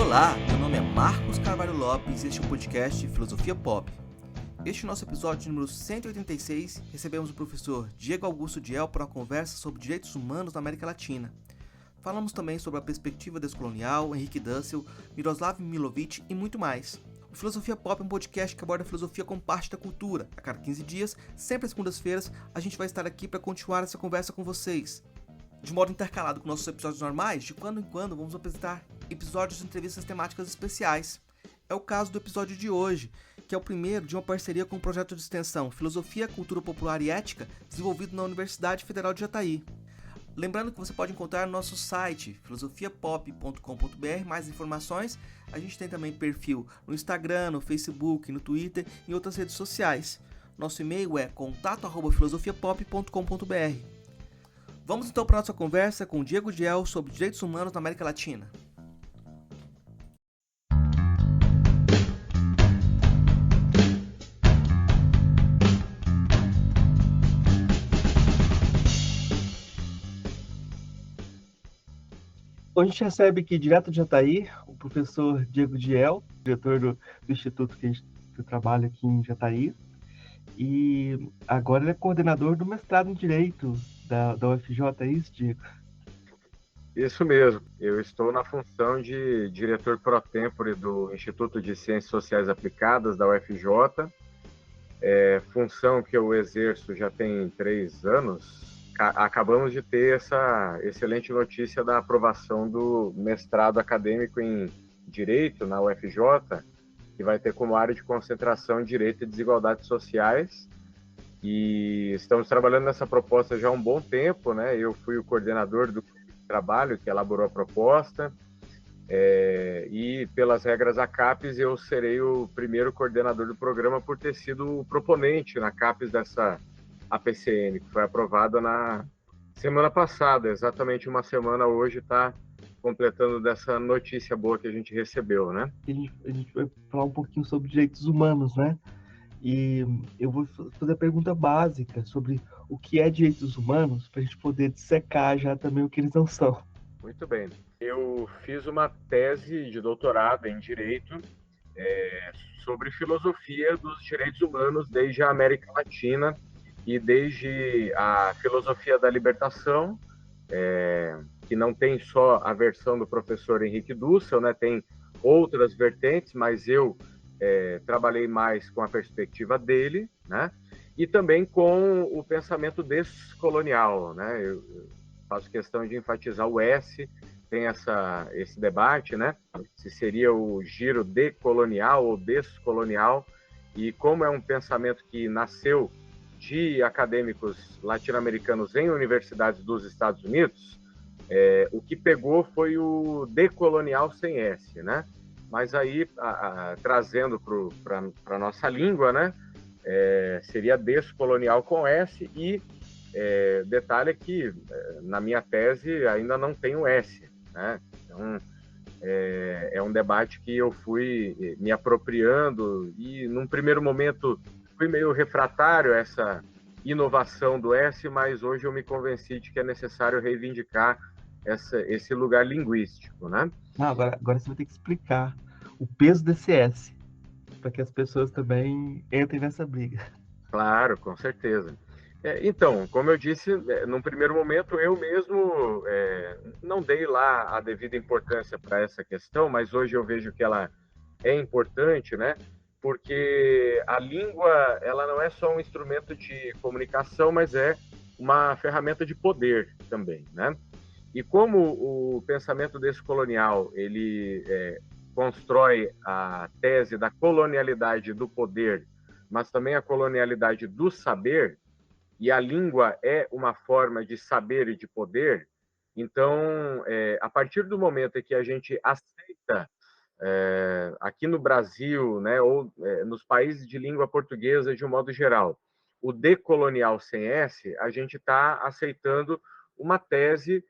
Olá, meu nome é Marcos Carvalho Lopes e este é o podcast Filosofia Pop. Este é o nosso episódio número 186. Recebemos o professor Diego Augusto Diel para uma conversa sobre direitos humanos na América Latina. Falamos também sobre a perspectiva descolonial, Henrique Dussel, Miroslav Milovic e muito mais. O Filosofia Pop é um podcast que aborda a filosofia como parte da cultura. A cada 15 dias, sempre às segundas-feiras, a gente vai estar aqui para continuar essa conversa com vocês. De modo intercalado com nossos episódios normais, de quando em quando vamos apresentar episódios de entrevistas temáticas especiais. É o caso do episódio de hoje, que é o primeiro de uma parceria com o projeto de extensão Filosofia, Cultura Popular e Ética, desenvolvido na Universidade Federal de Jataí. Lembrando que você pode encontrar no nosso site, filosofiapop.com.br, mais informações. A gente tem também perfil no Instagram, no Facebook, no Twitter e em outras redes sociais. Nosso e-mail é contato@filosofiapop.com.br. Vamos então para a nossa conversa com o Diego Diel sobre direitos humanos na América Latina. A gente recebe aqui direto de Jataí o professor Diego Diel, diretor do instituto que eu trabalho aqui em Jataí, e agora ele é coordenador do mestrado em Direito da UFJ, é isso, Diego? Isso mesmo, eu estou na função de diretor pro tempore do Instituto de Ciências Sociais Aplicadas da UFJ, função que eu exerço já tem 3 anos. Acabamos de ter essa excelente notícia da aprovação do mestrado acadêmico em Direito na UFJ, que vai ter como área de concentração Direito e Desigualdades Sociais, e estamos trabalhando nessa proposta já há um bom tempo, né? Eu fui o coordenador do trabalho que elaborou a proposta, e pelas regras da CAPES eu serei o primeiro coordenador do programa por ter sido o proponente na CAPES dessa APCN, que foi aprovada na semana passada, exatamente uma semana hoje está completando dessa notícia boa que a gente recebeu, né? A gente vai falar um pouquinho sobre direitos humanos, né? E eu vou fazer a pergunta básica sobre o que é direitos humanos, para a gente poder dissecar já também o que eles não são. Muito bem. Eu fiz uma tese de doutorado em Direito sobre filosofia dos direitos humanos desde a América Latina e desde a filosofia da libertação, que não tem só a versão do professor Henrique Dussel, né? Tem outras vertentes, mas eu trabalhei mais com a perspectiva dele, né? E também com o pensamento descolonial, né? Eu faço questão de enfatizar o S, tem esse debate, né? Se seria o giro decolonial ou descolonial, e como é um pensamento que nasceu de acadêmicos latino-americanos em universidades dos Estados Unidos, o que pegou foi o decolonial sem S, né? Mas aí, trazendo para a nossa língua, né? Seria descolonial com S, e detalhe é que na minha tese ainda não tem o S, né? Então, é um debate que eu fui me apropriando e, num primeiro momento, fui meio refratário a essa inovação do S, mas hoje eu me convenci de que é necessário reivindicar esse lugar linguístico, né? Não, agora você vai ter que explicar o peso desse S, para que as pessoas também entrem nessa briga. Claro, com certeza. Então, como eu disse, num primeiro momento eu mesmo não dei lá a devida importância para essa questão, mas hoje eu vejo que ela é importante, né? Porque a língua, ela não é só um instrumento de comunicação, mas é uma ferramenta de poder também, né? E como o pensamento descolonial, ele constrói a tese da colonialidade do poder, mas também a colonialidade do saber, e a língua é uma forma de saber e de poder, então, a partir do momento em que a gente aceita, aqui no Brasil, né, ou nos países de língua portuguesa de um modo geral, o decolonial sem S, a gente está aceitando uma tese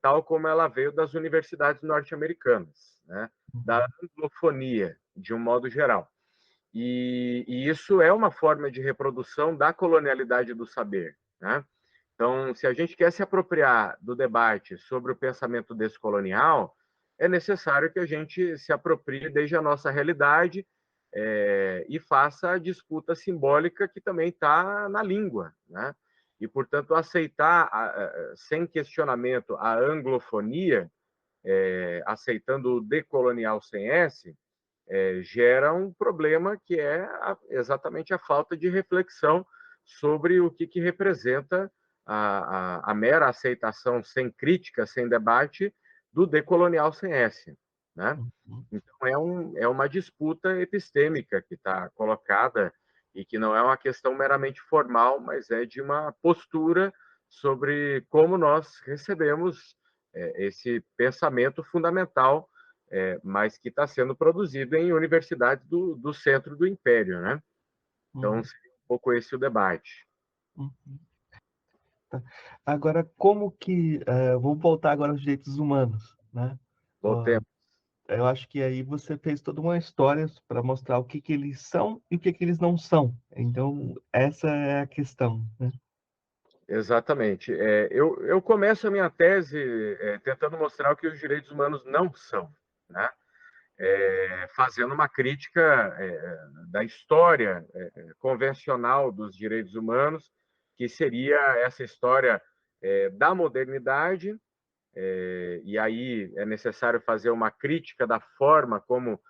tal como ela veio das universidades norte-americanas, né, da anglofonia, de um modo geral. E isso é uma forma de reprodução da colonialidade do saber, né? Então, se a gente quer se apropriar do debate sobre o pensamento descolonial, é necessário que a gente se aproprie desde a nossa realidade e faça a disputa simbólica que também está na língua, né? E, portanto, aceitar, sem questionamento, a anglofonia, aceitando o decolonial sem S, gera um problema que é exatamente a falta de reflexão sobre o que representa a mera aceitação sem crítica, sem debate, do decolonial sem S, né? Uhum. Então, é uma disputa epistêmica que está colocada e que não é uma questão meramente formal, mas é de uma postura sobre como nós recebemos esse pensamento fundamental, mas que está sendo produzido em universidades do centro do império, né? Então, Uhum. seria um pouco esse o debate. Uhum. Tá. Agora, vamos voltar agora aos direitos humanos, né? Ó, Voltemos. eu acho que aí você fez toda uma história para mostrar o que eles são e o que eles não são. Então, essa é a questão, né? Exatamente. Eu começo a minha tese tentando mostrar o que os direitos humanos não são, né? Fazendo uma crítica da história convencional dos direitos humanos, que seria essa história da modernidade, e aí é necessário fazer uma crítica da forma como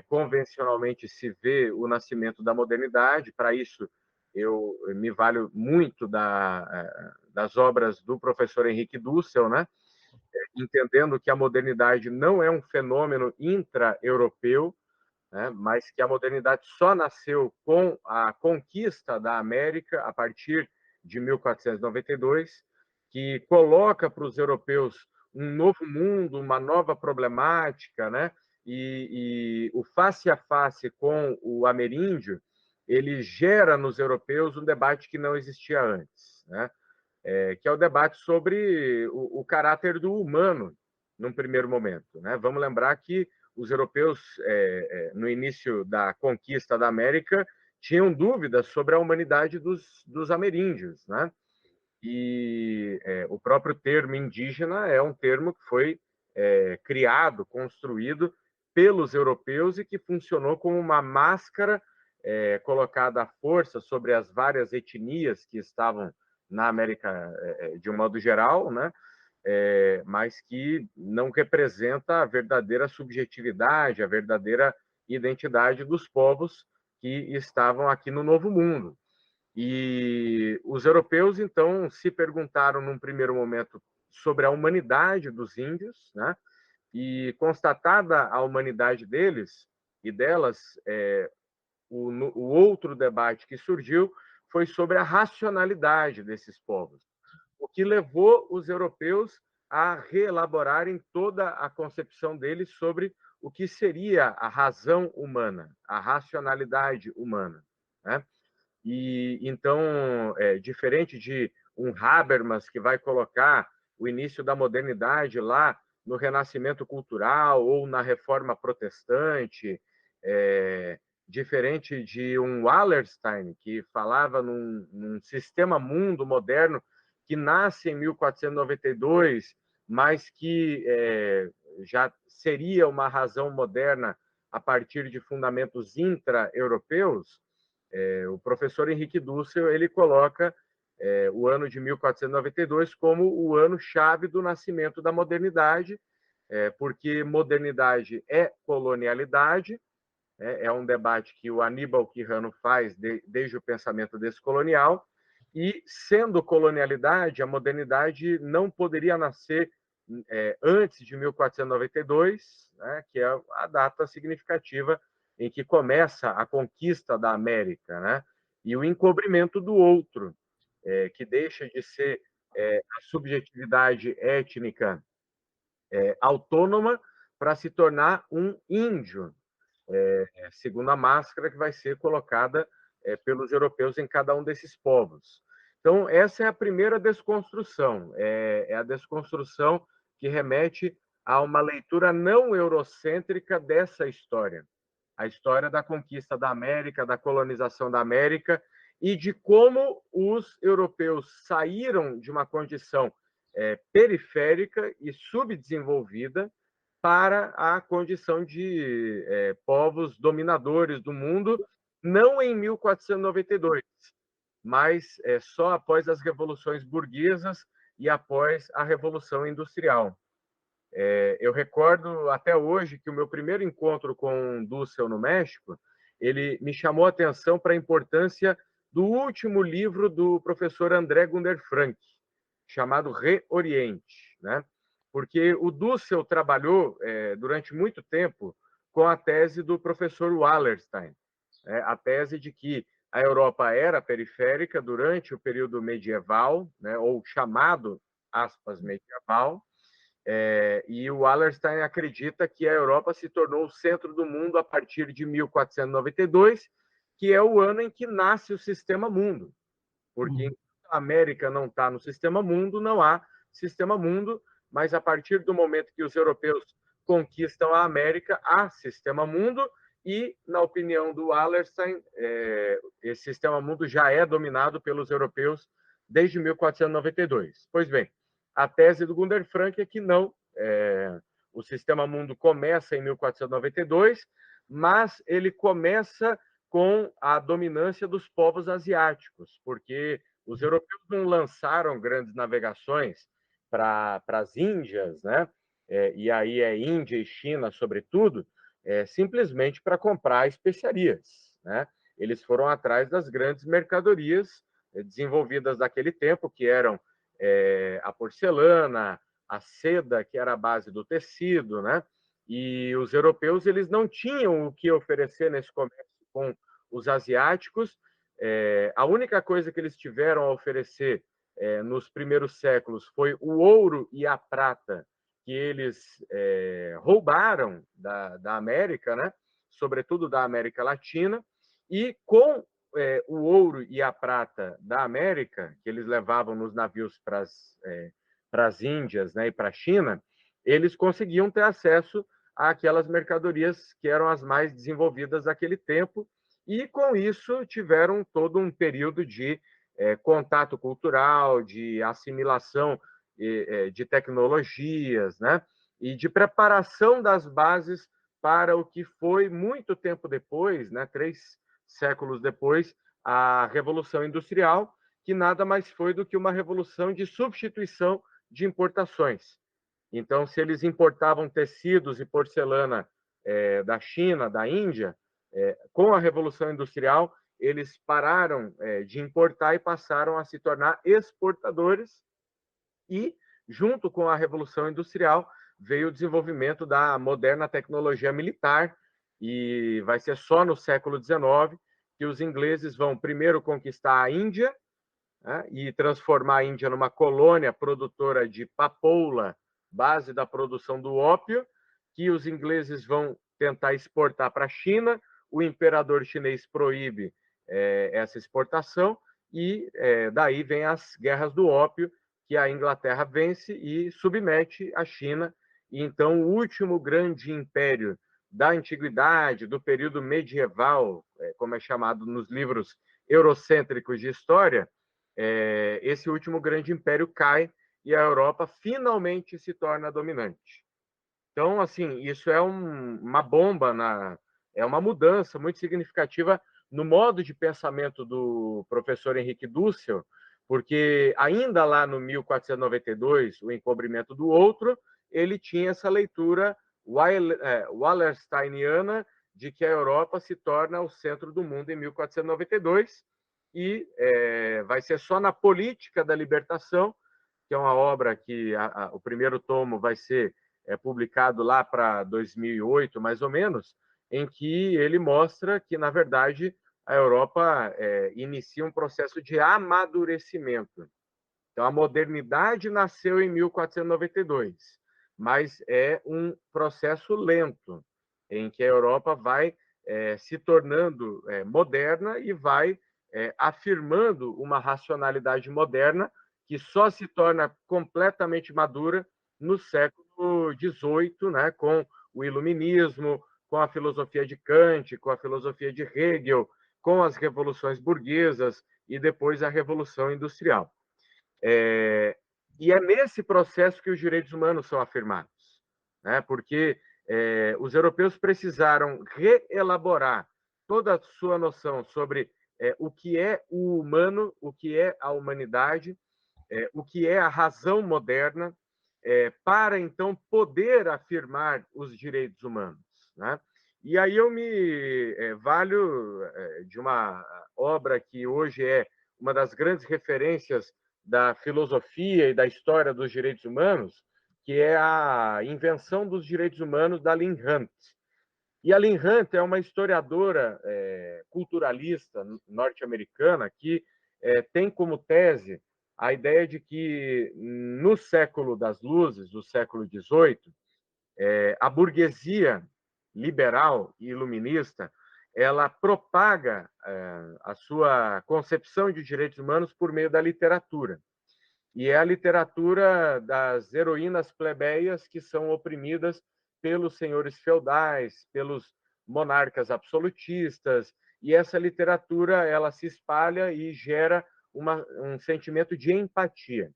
convencionalmente se vê o nascimento da modernidade. Para isso, eu me valho muito das obras do professor Henrique Dussel, né? Entendendo que a modernidade não é um fenômeno intra-europeu, né? Mas que a modernidade só nasceu com a conquista da América a partir de 1492, que coloca para os europeus um novo mundo, uma nova problemática, né? E o face a face com o ameríndio, ele gera nos europeus um debate que não existia antes, né? Que é o debate sobre o caráter do humano, num primeiro momento, né? Vamos lembrar que os europeus, no início da conquista da América, tinham dúvidas sobre a humanidade dos ameríndios, né? E o próprio termo indígena é um termo que foi criado, construído pelos europeus e que funcionou como uma máscara colocada à força sobre as várias etnias que estavam na América de um modo geral, né? Mas que não representa a verdadeira subjetividade, a verdadeira identidade dos povos que estavam aqui no Novo Mundo. E os europeus, então, se perguntaram num primeiro momento sobre a humanidade dos índios, né? E constatada a humanidade deles e delas, o outro debate que surgiu foi sobre a racionalidade desses povos, o que levou os europeus a reelaborarem toda a concepção deles sobre o que seria a razão humana, a racionalidade humana, né? E então, diferente de um Habermas que vai colocar o início da modernidade lá no Renascimento Cultural ou na Reforma Protestante, diferente de um Wallerstein que falava num sistema mundo moderno que nasce em 1492, mas que já seria uma razão moderna a partir de fundamentos intra-europeus. O professor Henrique Dussel ele coloca o ano de 1492 como o ano-chave do nascimento da modernidade, porque modernidade é colonialidade, é um debate que o Aníbal Quijano faz desde o pensamento descolonial, e sendo colonialidade, a modernidade não poderia nascer antes de 1492, né, que é a data significativa em que começa a conquista da América, né, e o encobrimento do outro, que deixa de ser a subjetividade étnica autônoma para se tornar um índio, segundo a máscara que vai ser colocada pelos europeus em cada um desses povos. Então, essa é a primeira desconstrução, é a desconstrução que remete a uma leitura não eurocêntrica dessa história, a história da conquista da América, da colonização da América e de como os europeus saíram de uma condição periférica e subdesenvolvida para a condição de povos dominadores do mundo, não em 1492, mas só após as revoluções burguesas e após a Revolução Industrial. Eu recordo até hoje que o meu primeiro encontro com Dussel no México, ele me chamou a atenção para a importância do último livro do professor André Gunder Frank, chamado Reoriente, né? Porque o Dussel trabalhou durante muito tempo com a tese do professor Wallerstein, a tese de que a Europa era periférica durante o período medieval, né, ou chamado, aspas, medieval, e o Wallerstein acredita que a Europa se tornou o centro do mundo a partir de 1492, que é o ano em que nasce o sistema mundo. Porque enquanto a América não está no sistema mundo, não há sistema mundo, mas a partir do momento que os europeus conquistam a América, há sistema mundo, e, na opinião do Wallerstein, esse sistema mundo já é dominado pelos europeus desde 1492. Pois bem, a tese do Gunder Frank é que não, o sistema mundo começa em 1492, mas ele começa com a dominância dos povos asiáticos, porque os europeus não lançaram grandes navegações para as Índias, né? E aí é Índia e China, sobretudo, simplesmente para comprar especiarias, né? Eles foram atrás das grandes mercadorias desenvolvidas naquele tempo, que eram a porcelana, a seda, que era a base do tecido, né? E os europeus eles não tinham o que oferecer nesse comércio com os asiáticos. A única coisa que eles tiveram a oferecer nos primeiros séculos foi o ouro e a prata que eles roubaram da América, né? Sobretudo da América Latina, e com o ouro e a prata da América, que eles levavam nos navios para as Índias, né, e para a China, eles conseguiam ter acesso àquelas mercadorias que eram as mais desenvolvidas daquele tempo, e com isso tiveram todo um período de contato cultural, de assimilação de tecnologias, né, e de preparação das bases para o que foi muito tempo depois, né, 3 séculos depois, a Revolução Industrial, que nada mais foi do que uma revolução de substituição de importações. Então, se eles importavam tecidos e porcelana da China, da Índia, com a Revolução Industrial, eles pararam de importar e passaram a se tornar exportadores. E, junto com a Revolução Industrial, veio o desenvolvimento da moderna tecnologia militar, e vai ser só no século XIX que os ingleses vão primeiro conquistar a Índia, né, e transformar a Índia numa colônia produtora de papoula, base da produção do ópio, que os ingleses vão tentar exportar para a China. O imperador chinês proíbe essa exportação, e daí vem as guerras do ópio, que a Inglaterra vence e submete a China. E então o último grande império da antiguidade, do período medieval, como é chamado nos livros eurocêntricos de história, esse último grande império cai e a Europa finalmente se torna dominante. Então, assim, isso é uma bomba, é uma mudança muito significativa no modo de pensamento do professor Henrique Dussel, porque ainda lá no 1492, O Encobrimento do Outro, ele tinha essa leitura wallersteiniana de que a Europa se torna o centro do mundo em 1492, e vai ser só na Política da Libertação, que é uma obra que o primeiro tomo vai ser publicado lá para 2008, mais ou menos, em que ele mostra que, na verdade, a Europa inicia um processo de amadurecimento. Então, a modernidade nasceu em 1492, mas é um processo lento, em que a Europa vai se tornando moderna e vai afirmando uma racionalidade moderna que só se torna completamente madura no século XVIII, né, com o Iluminismo, com a filosofia de Kant, com a filosofia de Hegel, com as revoluções burguesas e depois a Revolução Industrial. E é nesse processo que os direitos humanos são afirmados. né? Porque os europeus precisaram reelaborar toda a sua noção sobre o que é o humano, o que é a humanidade, o que é a razão moderna, para então poder afirmar os direitos humanos, né? E aí eu me valho de uma obra que hoje é uma das grandes referências da filosofia e da história dos direitos humanos, que é a Invenção dos Direitos Humanos, da Lynn Hunt. E a Lynn Hunt é uma historiadora culturalista norte-americana que tem como tese a ideia de que, no século das luzes, do século XVIII, a burguesia liberal e iluminista ela propaga a sua concepção de direitos humanos por meio da literatura. E é a literatura das heroínas plebeias que são oprimidas pelos senhores feudais, pelos monarcas absolutistas, e essa literatura ela se espalha e gera um sentimento de empatia.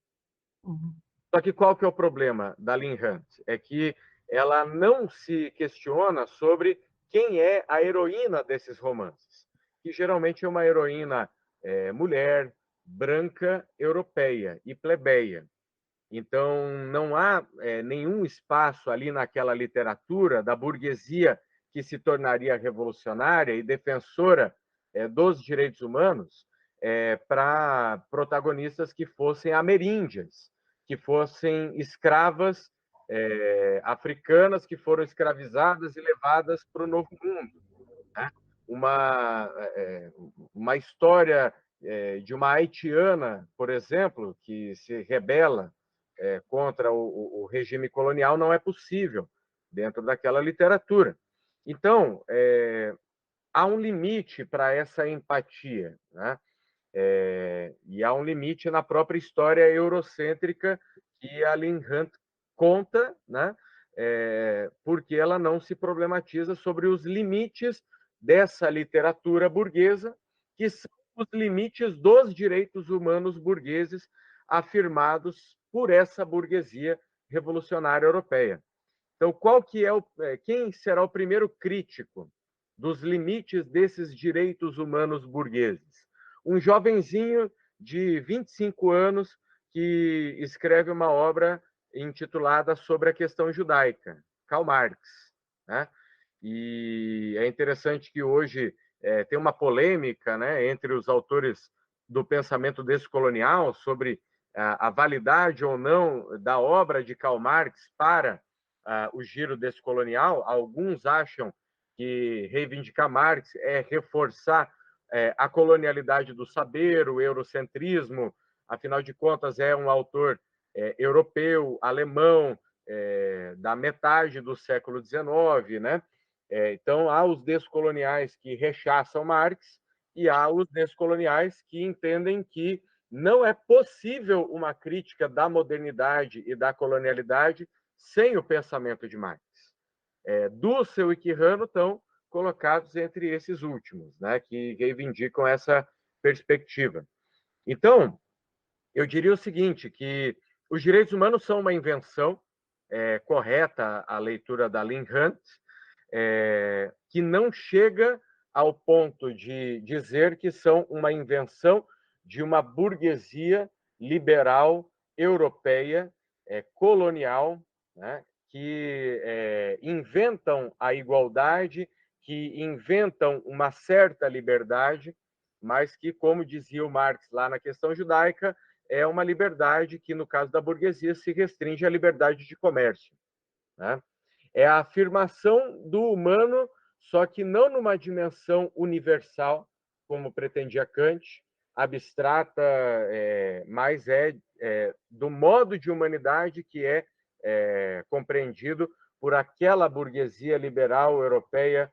Uhum. Só que qual que é o problema da Lynn Hunt? É que ela não se questiona sobre quem é a heroína desses romances, que geralmente é uma heroína mulher, branca, europeia e plebeia. Então, não há nenhum espaço ali naquela literatura da burguesia que se tornaria revolucionária e defensora dos direitos humanos para protagonistas que fossem ameríndias, que fossem escravas africanas que foram escravizadas e levadas para o Novo Mundo, né? Uma história de uma haitiana, por exemplo, que se rebela contra o regime colonial não é possível dentro daquela literatura. Então, há um limite para essa empatia, né? E há um limite na própria história eurocêntrica que a Lynn Hunt conta, né? Porque ela não se problematiza sobre os limites dessa literatura burguesa, que são os limites dos direitos humanos burgueses afirmados por essa burguesia revolucionária europeia. Então, quem será o primeiro crítico dos limites desses direitos humanos burgueses? Um jovenzinho de 25 anos que escreve uma obra intitulada Sobre a Questão Judaica, Karl Marx, né? E é interessante que hoje tem uma polêmica, né, entre os autores do pensamento descolonial sobre a validade ou não da obra de Karl Marx para o giro descolonial. Alguns acham que reivindicar Marx é reforçar a colonialidade do saber, o eurocentrismo, afinal de contas é um autor europeu, alemão, da metade do século XIX, né? Então, há os descoloniais que rechaçam Marx e há os descoloniais que entendem que não é possível uma crítica da modernidade e da colonialidade sem o pensamento de Marx. Dussel e Quijano estão colocados entre esses últimos, né, que reivindicam essa perspectiva. Então, eu diria o seguinte, que os direitos humanos são uma invenção correta, a leitura da Lynn Hunt, que não chega ao ponto de dizer que são uma invenção de uma burguesia liberal europeia colonial, né, que inventam a igualdade, que inventam uma certa liberdade, mas que, como dizia o Marx lá na Questão Judaica, é uma liberdade que, no caso da burguesia, se restringe à liberdade de comércio, né? É a afirmação do humano, só que não numa dimensão universal, como pretendia Kant, abstrata, mas do modo de humanidade que é compreendido por aquela burguesia liberal europeia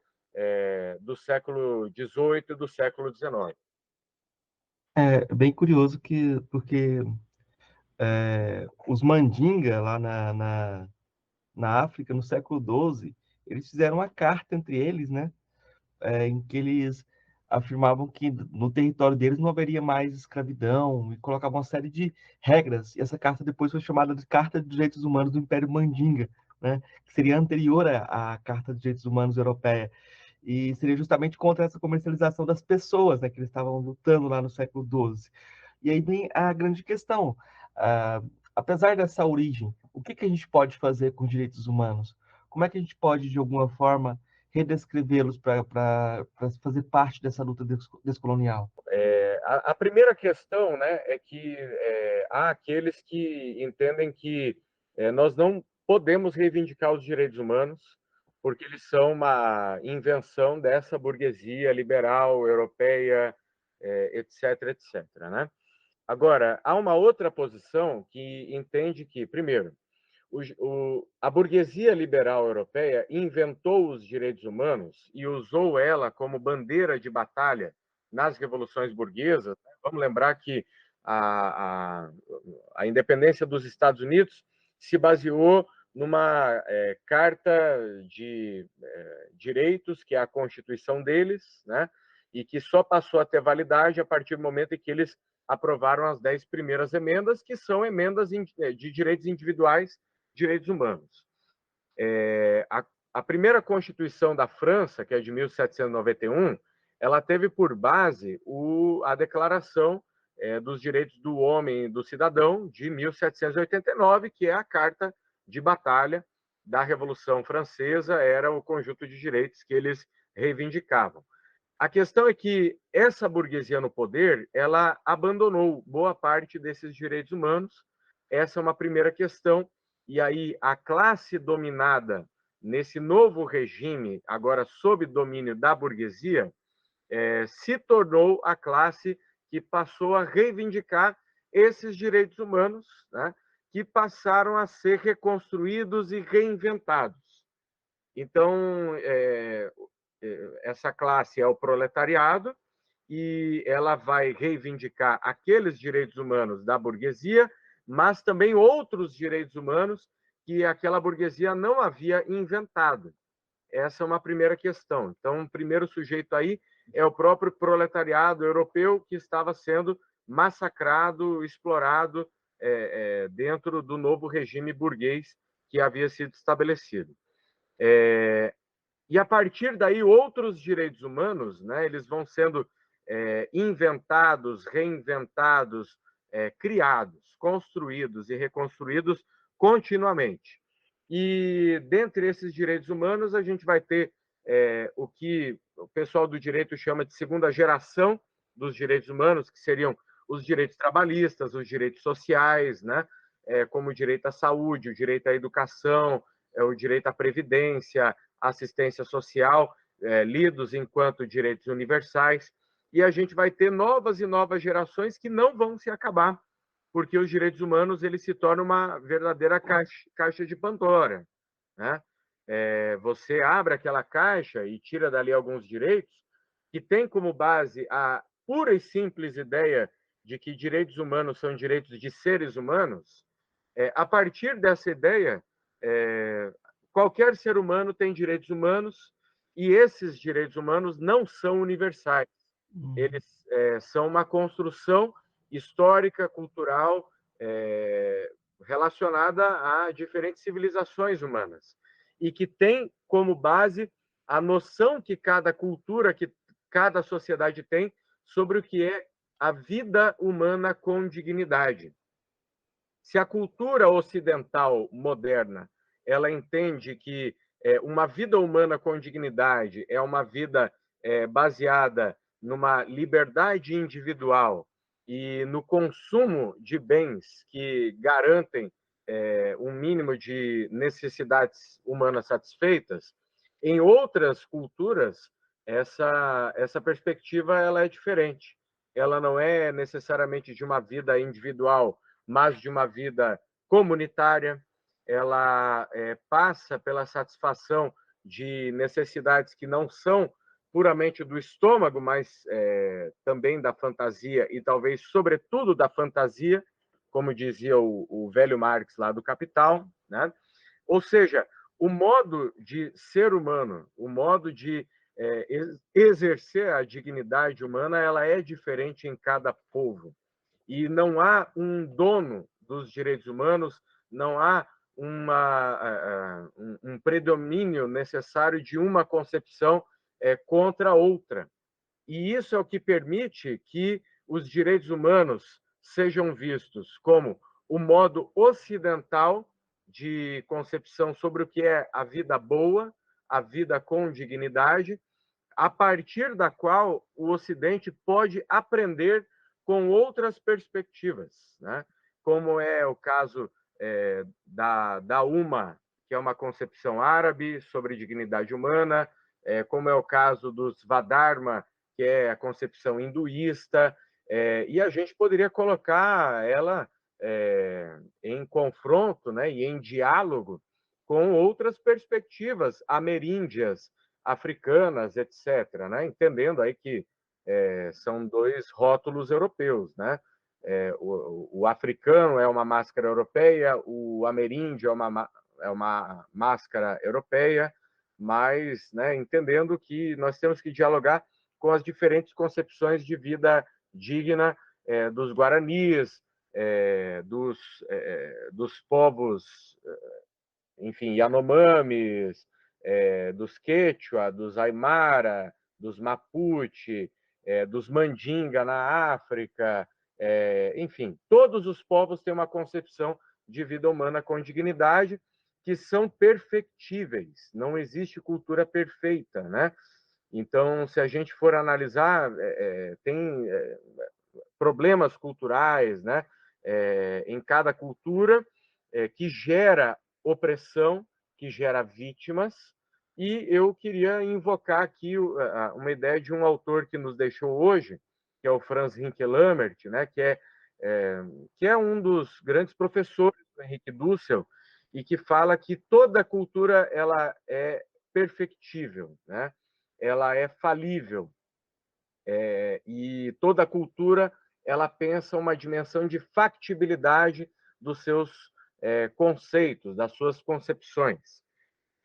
do século XVIII e do século XIX. É bem curioso porque os mandinga lá na África, no século XII, eles fizeram uma carta entre eles, né? Em que eles afirmavam que no território deles não haveria mais escravidão e colocavam uma série de regras. E essa carta depois foi chamada de Carta de Direitos Humanos do Império Mandinga, né, que seria anterior à Carta dos Direitos Humanos Europeia, e seria justamente contra essa comercialização das pessoas, né, que eles estavam lutando lá no século XII. E aí vem a grande questão. Ah, apesar dessa origem, o que que a gente pode fazer com direitos humanos? Como é que a gente pode, de alguma forma, redescrevê-los para fazer parte dessa luta descolonial? A primeira questão, né, é que há aqueles que entendem que nós não podemos reivindicar os direitos humanos porque eles são uma invenção dessa burguesia liberal europeia, etc, etc, né? Agora, há uma outra posição que entende que, primeiro, a burguesia liberal europeia inventou os direitos humanos e usou ela como bandeira de batalha nas revoluções burguesas. Vamos lembrar que a, a, a independência dos Estados Unidos se baseou numa carta de direitos, que é a Constituição deles, né? E que só passou a ter validade a partir do momento em que eles aprovaram as 10 primeiras emendas, que são emendas de direitos individuais, direitos humanos. A primeira Constituição da França, que é de 1791, ela teve por base a Declaração dos Direitos do Homem e do Cidadão, de 1789, que é a carta de batalha da Revolução Francesa, era o conjunto de direitos que eles reivindicavam. A questão é que essa burguesia no poder, ela abandonou boa parte desses direitos humanos. Essa é uma primeira questão. E aí a classe dominada nesse novo regime, agora sob domínio da burguesia, se tornou a classe que passou a reivindicar esses direitos humanos, né, que passaram a ser reconstruídos e reinventados. Então, essa classe é o proletariado e ela vai reivindicar aqueles direitos humanos da burguesia, mas também outros direitos humanos que aquela burguesia não havia inventado. Essa é uma primeira questão. Então, o primeiro sujeito aí é o próprio proletariado europeu que estava sendo massacrado, explorado dentro do novo regime burguês que havia sido estabelecido. E a partir daí, outros direitos humanos, né, eles vão sendo inventados, reinventados, criados, construídos e reconstruídos continuamente. E dentre esses direitos humanos, a gente vai ter o que o pessoal do direito chama de segunda geração dos direitos humanos, que seriam os direitos trabalhistas, os direitos sociais, né, como o direito à saúde, o direito à educação, o direito à previdência, assistência social, lidos enquanto direitos universais, e a gente vai ter novas e novas gerações que não vão se acabar, porque os direitos humanos eles se tornam uma verdadeira caixa de Pandora, né? Você abre aquela caixa e tira dali alguns direitos que tem como base a pura e simples ideia de que direitos humanos são direitos de seres humanos. A partir dessa ideia, qualquer ser humano tem direitos humanos e esses direitos humanos não são universais. Eles são uma construção histórica, cultural, relacionada a diferentes civilizações humanas e que tem como base a noção que cada cultura, que cada sociedade tem sobre o que é a vida humana com dignidade. Se a cultura ocidental moderna ela entende que uma vida humana com dignidade é uma vida baseada numa liberdade individual e no consumo de bens que garantem um mínimo de necessidades humanas satisfeitas, em outras culturas essa perspectiva ela é diferente. Ela não é necessariamente de uma vida individual, mas de uma vida comunitária. Ela passa pela satisfação de necessidades que não são puramente do estômago, mas também da fantasia e talvez, sobretudo, da fantasia, como dizia o velho Marx lá do Capital, né? Ou seja, o modo de ser humano, o modo de exercer a dignidade humana, ela é diferente em cada povo. E não há um dono dos direitos humanos, não há um predomínio necessário de uma concepção contra outra. E isso é o que permite que os direitos humanos sejam vistos como o modo ocidental de concepção sobre o que é a vida boa, a vida com dignidade, a partir da qual o Ocidente pode aprender com outras perspectivas, né? Como é o caso da UMA, que é uma concepção árabe sobre dignidade humana, como é o caso dos Svadharma, que é a concepção hinduísta, e a gente poderia colocar ela em confronto, né, e em diálogo com outras perspectivas ameríndias, africanas, etc., né? Entendendo aí que são dois rótulos europeus, né? O africano é uma máscara europeia, o ameríndio é uma máscara europeia, mas, né, entendendo que nós temos que dialogar com as diferentes concepções de vida digna dos guaranis, dos povos, enfim, Yanomamis, dos Quechua, dos Aymara, dos Mapuche, dos Mandinga na África, enfim, todos os povos têm uma concepção de vida humana com dignidade que são perfectíveis. Não existe cultura perfeita, né? Então, se a gente for analisar, tem problemas culturais, né? Em cada cultura que gera opressão, que gera vítimas, e eu queria invocar aqui uma ideia de um autor que nos deixou hoje, que é o Franz Hinckelamert, né? Que é um dos grandes professores do Henrique Dussel, e que fala que toda cultura ela é perfectível, né? Ela é falível, e toda cultura ela pensa uma dimensão de factibilidade dos seus conceitos, das suas concepções.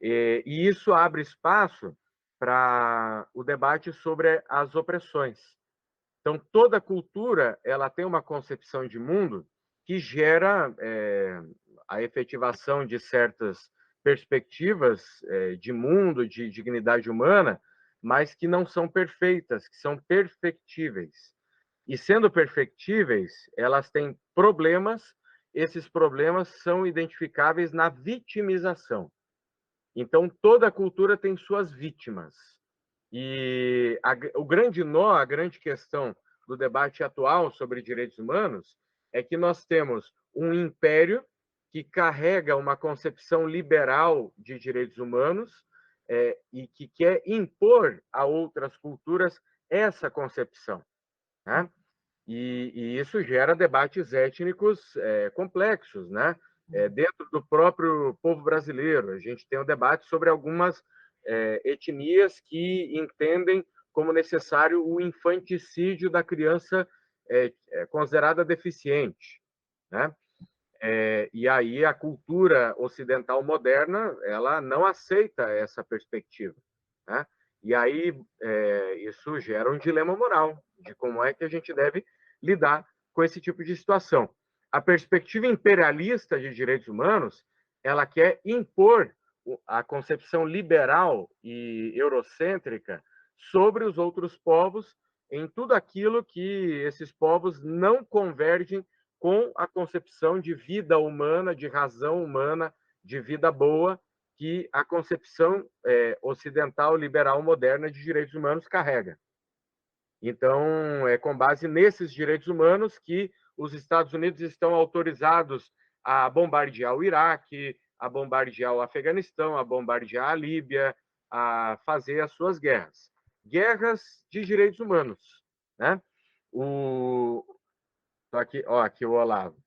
E isso abre espaço para o debate sobre as opressões. Então, toda cultura ela tem uma concepção de mundo que gera a efetivação de certas perspectivas de mundo, de dignidade humana, mas que não são perfeitas, que são perfectíveis. E sendo perfectíveis, elas têm problemas, esses problemas são identificáveis na vitimização. Então, toda cultura tem suas vítimas. E o grande nó, a grande questão do debate atual sobre direitos humanos é que nós temos um império que carrega uma concepção liberal de direitos humanos e que quer impor a outras culturas essa concepção, né? E isso gera debates étnicos complexos, né? Dentro do próprio povo brasileiro, a gente tem um debate sobre algumas etnias que entendem como necessário o infanticídio da criança considerada deficiente, né? E aí a cultura ocidental moderna ela não aceita essa perspectiva, né? E aí isso gera um dilema moral de como é que a gente deve lidar com esse tipo de situação. A perspectiva imperialista de direitos humanos ela quer impor a concepção liberal e eurocêntrica sobre os outros povos em tudo aquilo que esses povos não convergem com a concepção de vida humana, de razão humana, de vida boa, que a concepção ocidental, liberal, moderna de direitos humanos carrega. Então, é com base nesses direitos humanos que os Estados Unidos estão autorizados a bombardear o Iraque, a bombardear o Afeganistão, a bombardear a Líbia, a fazer as suas guerras. Guerras de direitos humanos, né? Aqui o Olavo.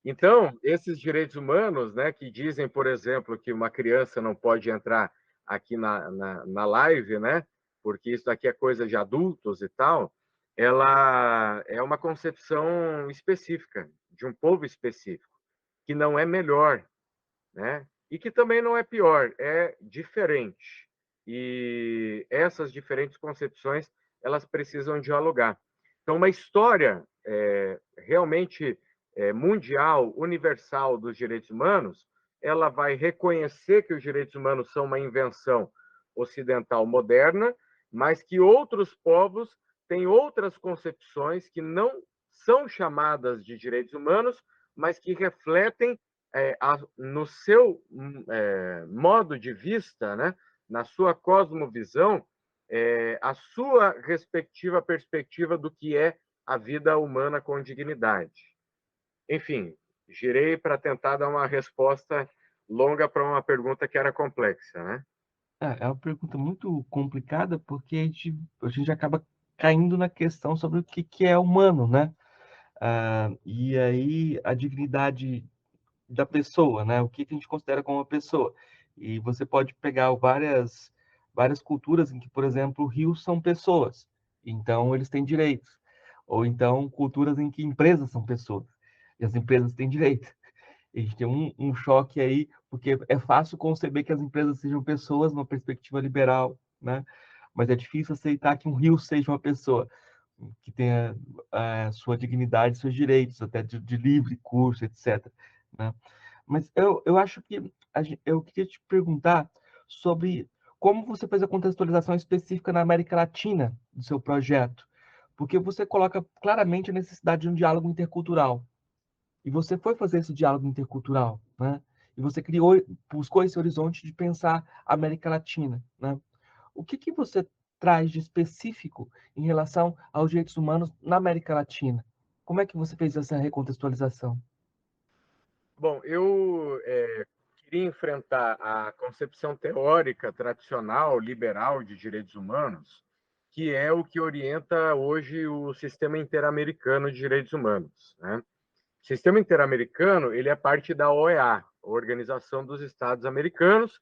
Então, esses direitos humanos, né, que dizem, por exemplo, que uma criança não pode entrar aqui na live, né, porque isso aqui é coisa de adultos e tal, ela é uma concepção específica, de um povo específico, que não é melhor, né, e que também não é pior, é diferente. E essas diferentes concepções, elas precisam dialogar. Então, uma história realmente mundial, universal dos direitos humanos, ela vai reconhecer que os direitos humanos são uma invenção ocidental moderna, mas que outros povos têm outras concepções que não são chamadas de direitos humanos, mas que refletem no seu modo de vista, né, na sua cosmovisão, a sua respectiva perspectiva do que é a vida humana com dignidade. Enfim, girei para tentar dar uma resposta longa para uma pergunta que era complexa, né? É uma pergunta muito complicada, porque a gente acaba caindo na questão sobre o que é humano, né? E aí a dignidade da pessoa, né? O que a gente considera como uma pessoa. E você pode pegar várias culturas em que, por exemplo, rios são pessoas, então eles têm direitos. Ou então culturas em que empresas são pessoas, e as empresas têm direitos. A gente tem um choque aí, porque é fácil conceber que as empresas sejam pessoas numa perspectiva liberal, né? Mas é difícil aceitar que um rio seja uma pessoa que tenha sua dignidade, seus direitos, até de livre curso, etc. Né? Mas eu acho que eu queria te perguntar sobre como você fez a contextualização específica na América Latina do seu projeto, porque você coloca claramente a necessidade de um diálogo intercultural. E você foi fazer esse diálogo intercultural, né? E você buscou esse horizonte de pensar a América Latina, né? O que você traz de específico em relação aos direitos humanos na América Latina? Como é que você fez essa recontextualização? Bom, eu queria enfrentar a concepção teórica tradicional, liberal de direitos humanos, que é o que orienta hoje o sistema interamericano de direitos humanos, né? O sistema interamericano, ele é parte da OEA, Organização dos Estados Americanos,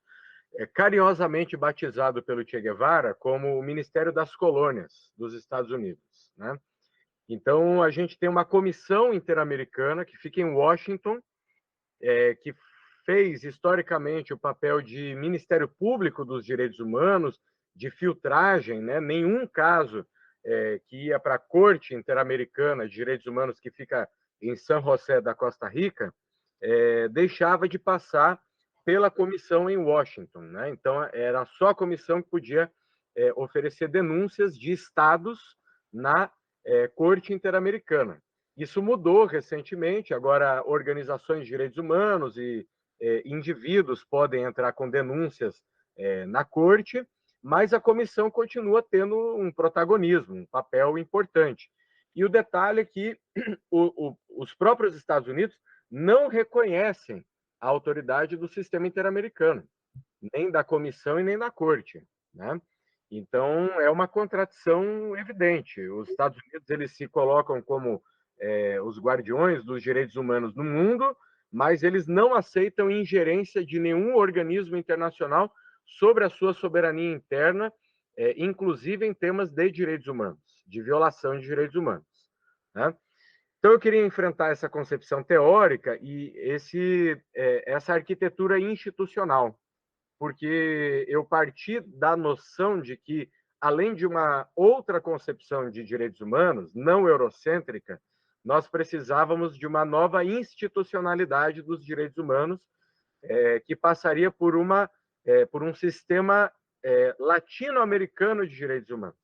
carinhosamente batizado pelo Che Guevara como o Ministério das Colônias dos Estados Unidos, né? Então, a gente tem uma comissão interamericana que fica em Washington, que fez historicamente o papel de Ministério Público dos Direitos Humanos, de filtragem, né? Nenhum caso que ia para a Corte Interamericana de Direitos Humanos, que fica em San José da Costa Rica, deixava de passar pela comissão em Washington, né? Então, era só a comissão que podia oferecer denúncias de estados na Corte Interamericana. Isso mudou recentemente, agora organizações de direitos humanos e indivíduos podem entrar com denúncias na corte, mas a comissão continua tendo um protagonismo, um papel importante. E o detalhe é que os próprios Estados Unidos não reconhecem a autoridade do sistema interamericano, nem da comissão e nem da corte, né? Então, é uma contradição evidente. Os Estados Unidos eles se colocam como os guardiões dos direitos humanos no mundo, mas eles não aceitam ingerência de nenhum organismo internacional sobre a sua soberania interna, inclusive em temas de direitos humanos, de violação de direitos humanos, né? Então, eu queria enfrentar essa concepção teórica e essa arquitetura institucional, porque eu parti da noção de que, além de uma outra concepção de direitos humanos, não eurocêntrica, nós precisávamos de uma nova institucionalidade dos direitos humanos, que passaria por um sistema latino-americano de direitos humanos,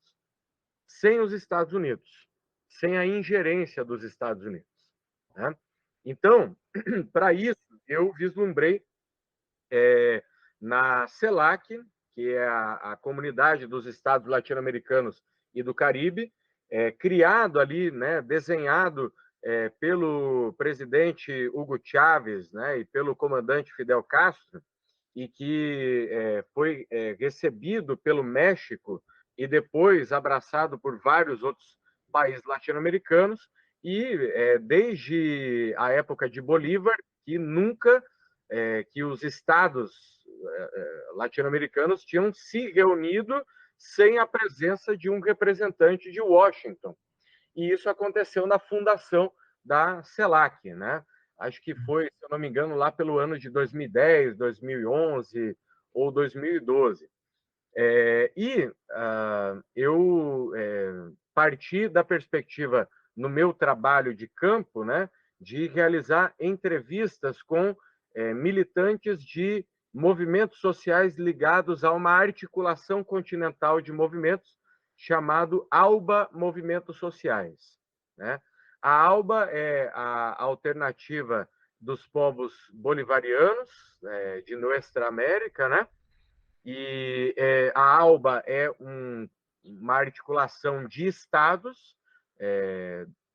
sem os Estados Unidos, sem a ingerência dos Estados Unidos, né? Então, para isso, eu vislumbrei na CELAC, que é a Comunidade dos Estados Latino-Americanos e do Caribe, criado ali, né, desenhado pelo presidente Hugo Chávez, né, e pelo comandante Fidel Castro, e que foi recebido pelo México e depois abraçado por vários outros países latino-americanos, e desde a época de Bolívar, que nunca que os estados latino-americanos tinham se reunido sem a presença de um representante de Washington. E isso aconteceu na fundação da CELAC, né? Acho que foi, se eu não me engano, lá pelo ano de 2010, 2011 ou 2012. Eu parti da perspectiva, no meu trabalho de campo, né, de realizar entrevistas com militantes de movimentos sociais ligados a uma articulação continental de movimentos chamado ALBA Movimentos Sociais, né? A ALBA é a alternativa dos povos bolivarianos de Nuestra América, né? E a ALBA é uma articulação de estados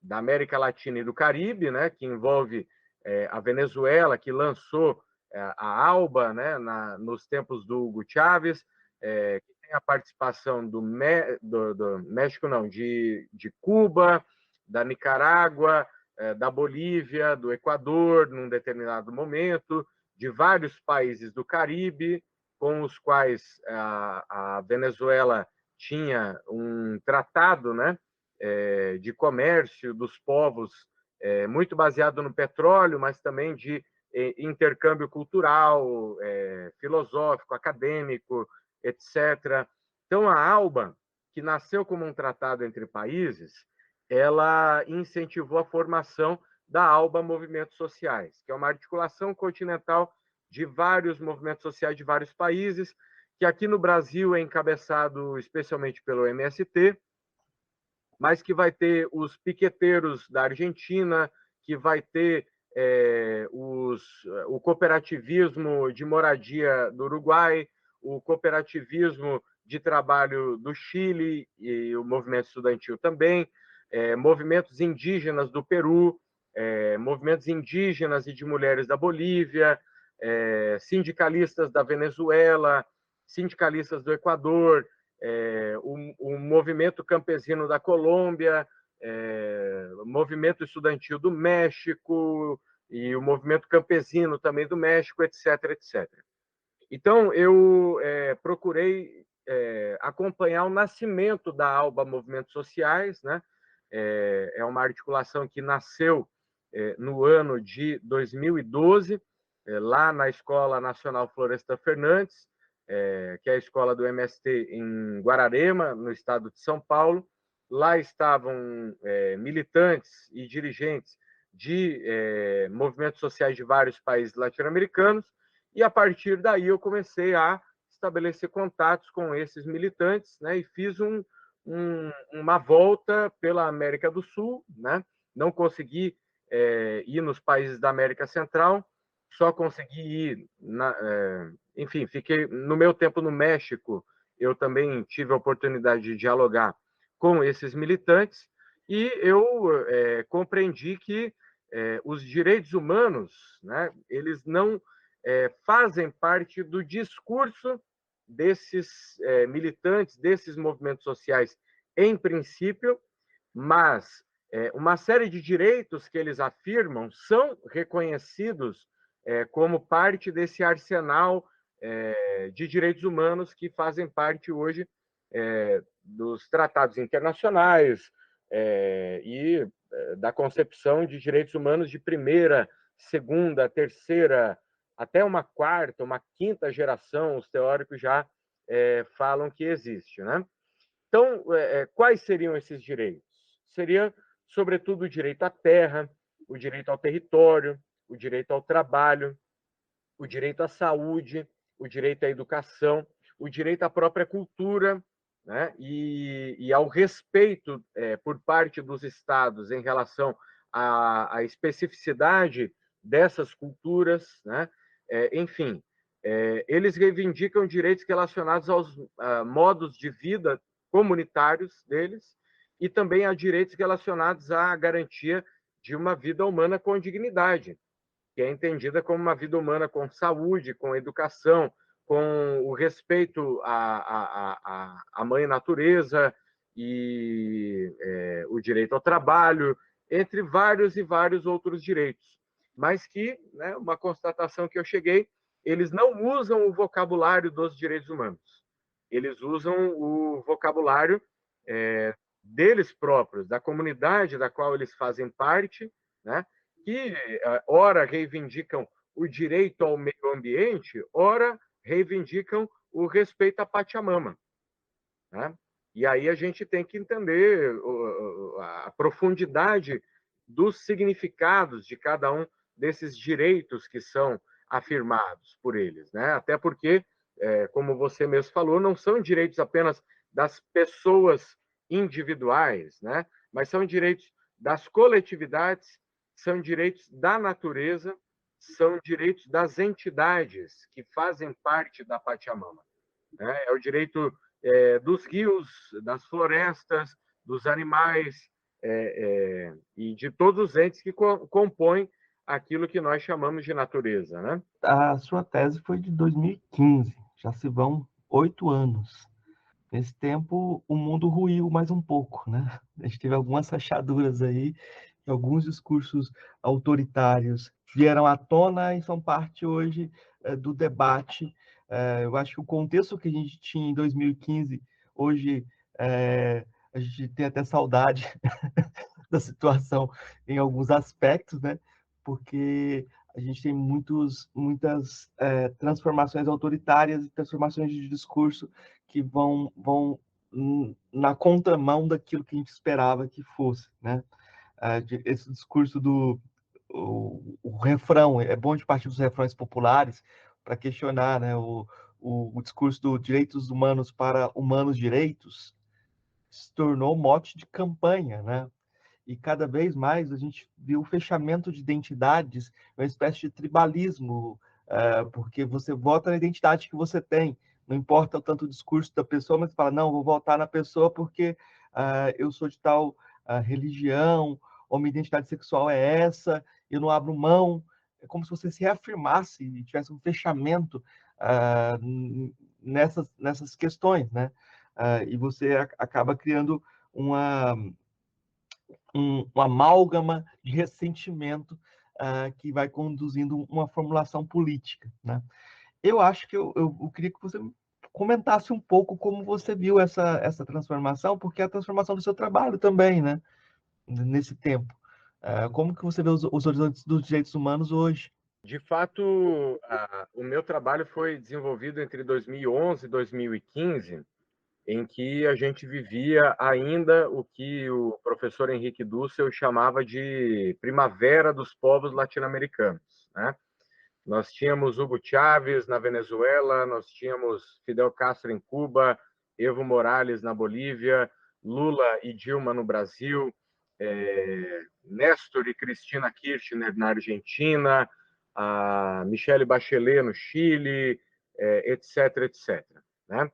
da América Latina e do Caribe, né? Que envolve a Venezuela, que lançou a ALBA, né? Nos tempos do Hugo Chávez, que tem a participação do México, não, de Cuba, da Nicarágua, da Bolívia, do Equador, num determinado momento, de vários países do Caribe, com os quais a Venezuela tinha um tratado, né, de comércio dos povos, muito baseado no petróleo, mas também de intercâmbio cultural, filosófico, acadêmico, etc. Então, a ALBA, que nasceu como um tratado entre países, ela incentivou a formação da ALBA Movimentos Sociais, que é uma articulação continental de vários movimentos sociais de vários países, que aqui no Brasil é encabeçado especialmente pelo MST, mas que vai ter os piqueteiros da Argentina, que vai ter o cooperativismo de moradia do Uruguai, o cooperativismo de trabalho do Chile e o movimento estudantil também, movimentos indígenas do Peru, movimentos indígenas e de mulheres da Bolívia, sindicalistas da Venezuela, sindicalistas do Equador, o movimento campesino da Colômbia, movimento estudantil do México e o movimento campesino também do México, etc, etc. Então, eu procurei acompanhar o nascimento da ALBA Movimentos Sociais, né? É uma articulação que nasceu no ano de 2012, lá na Escola Nacional Floresta Fernandes, que é a escola do MST em Guararema, no estado de São Paulo. Lá estavam militantes e dirigentes de movimentos sociais de vários países latino-americanos, e a partir daí eu comecei a estabelecer contatos com esses militantes, né, e fiz uma volta pela América do Sul, né? Não consegui ir nos países da América Central, só consegui ir, enfim, fiquei no meu tempo no México, eu também tive a oportunidade de dialogar com esses militantes, e eu compreendi que os direitos humanos, né, eles não fazem parte do discurso desses militantes, desses movimentos sociais, em princípio, mas uma série de direitos que eles afirmam são reconhecidos como parte desse arsenal de direitos humanos que fazem parte hoje dos tratados internacionais e da concepção de direitos humanos de primeira, segunda, terceira, até uma quarta, uma quinta geração, os teóricos já falam que existe, né? Então, quais seriam esses direitos? Seria, sobretudo, o direito à terra, o direito ao território, o direito ao trabalho, o direito à saúde, o direito à educação, o direito à própria cultura, né? E ao respeito por parte dos estados em relação à especificidade dessas culturas, né? Enfim, eles reivindicam direitos relacionados aos modos de vida comunitários deles e também a direitos relacionados à garantia de uma vida humana com dignidade, que é entendida como uma vida humana com saúde, com educação, com o respeito à mãe natureza e o direito ao trabalho, entre vários e vários outros direitos. Mas que, né, uma constatação que eu cheguei, eles não usam o vocabulário dos direitos humanos. Eles usam o vocabulário deles próprios, da comunidade da qual eles fazem parte, né? Que, ora, reivindicam o direito ao meio ambiente, ora, reivindicam o respeito à Pachamama, né? E aí a gente tem que entender a profundidade dos significados de cada um desses direitos que são afirmados por eles, né? Até porque, como você mesmo falou, não são direitos apenas das pessoas individuais, né? Mas são direitos das coletividades, são direitos da natureza, são direitos das entidades que fazem parte da Pachamama, né? É o direito dos rios, das florestas, dos animais e de todos os entes que compõem aquilo que nós chamamos de natureza, né? A sua tese foi de 2015, já se vão 8 anos. Nesse tempo, o mundo ruiu mais um pouco, né? A gente teve algumas rachaduras aí, alguns discursos autoritários vieram à tona e são parte hoje do debate. Eu acho que o contexto que a gente tinha em 2015, hoje a gente tem até saudade da situação em alguns aspectos, né? Porque a gente tem muitas transformações autoritárias e transformações de discurso que vão na contramão daquilo que a gente esperava que fosse, né? Esse discurso o refrão, é bom de partir dos refrões populares para questionar, né, o discurso do direitos humanos para humanos direitos se tornou mote de campanha, né? E cada vez mais a gente viu o fechamento de identidades, uma espécie de tribalismo, porque você vota na identidade que você tem, não importa o tanto o discurso da pessoa, mas você fala, não, vou votar na pessoa porque eu sou de tal religião, ou minha identidade sexual é essa, eu não abro mão. É como se você se reafirmasse e tivesse um fechamento nessas questões, né? E você acaba criando uma amálgama de ressentimento que vai conduzindo uma formulação política, né? Eu acho que eu queria que você comentasse um pouco como você viu essa transformação, porque é a transformação do seu trabalho também, né? Nesse tempo. Como que você vê os horizontes dos direitos humanos hoje? De fato, o meu trabalho foi desenvolvido entre 2011 e 2015, em que a gente vivia ainda o que o professor Henrique Dussel chamava de primavera dos povos latino-americanos, né? Nós tínhamos Hugo Chávez na Venezuela, nós tínhamos Fidel Castro em Cuba, Evo Morales na Bolívia, Lula e Dilma no Brasil, Néstor e Cristina Kirchner na Argentina, a Michelle Bachelet no Chile, etc, etc, né?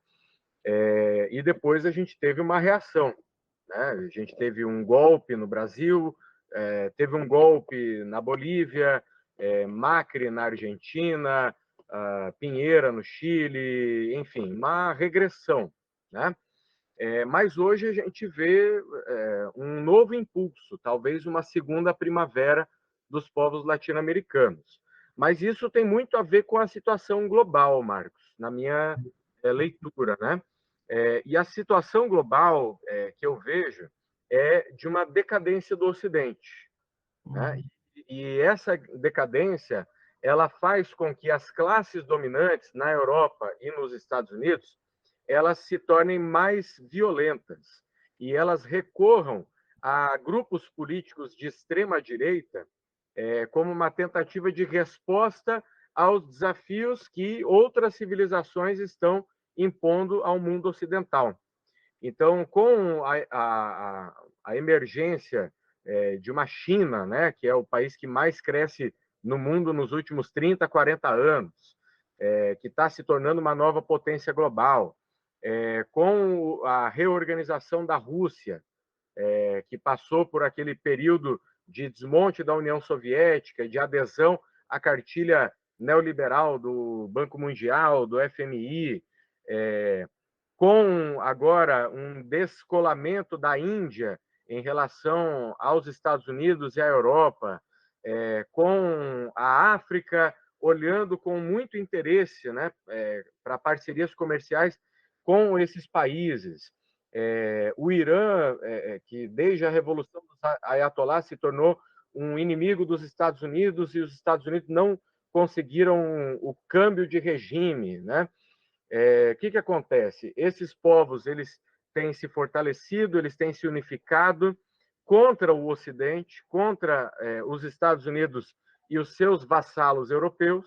E depois a gente teve uma reação, né? A gente teve um golpe no Brasil, teve um golpe na Bolívia, Macri na Argentina, Pinheira no Chile, enfim, uma regressão, né? Mas hoje a gente vê um novo impulso, talvez uma segunda primavera dos povos latino-americanos. Mas isso tem muito a ver com a situação global, Marcos, na minha leitura, né? E a situação global que eu vejo é de uma decadência do Ocidente, né? E essa decadência ela faz com que as classes dominantes na Europa e nos Estados Unidos elas se tornem mais violentas e elas recorram a grupos políticos de extrema direita como uma tentativa de resposta aos desafios que outras civilizações estão impondo ao mundo ocidental. Então, com a emergência de uma China, né, que é o país que mais cresce no mundo nos últimos 30, 40 anos, que está se tornando uma nova potência global, com a reorganização da Rússia, que passou por aquele período de desmonte da União Soviética, de adesão à cartilha neoliberal do Banco Mundial, do FMI, com agora um descolamento da Índia em relação aos Estados Unidos e à Europa, com a África olhando com muito interesse, né, para parcerias comerciais com esses países. O Irã, que desde a Revolução dos Ayatollahs se tornou um inimigo dos Estados Unidos e os Estados Unidos não conseguiram o câmbio de regime, né? Que acontece? Esses povos eles têm se fortalecido, eles têm se unificado contra o Ocidente, contra os Estados Unidos e os seus vassalos europeus.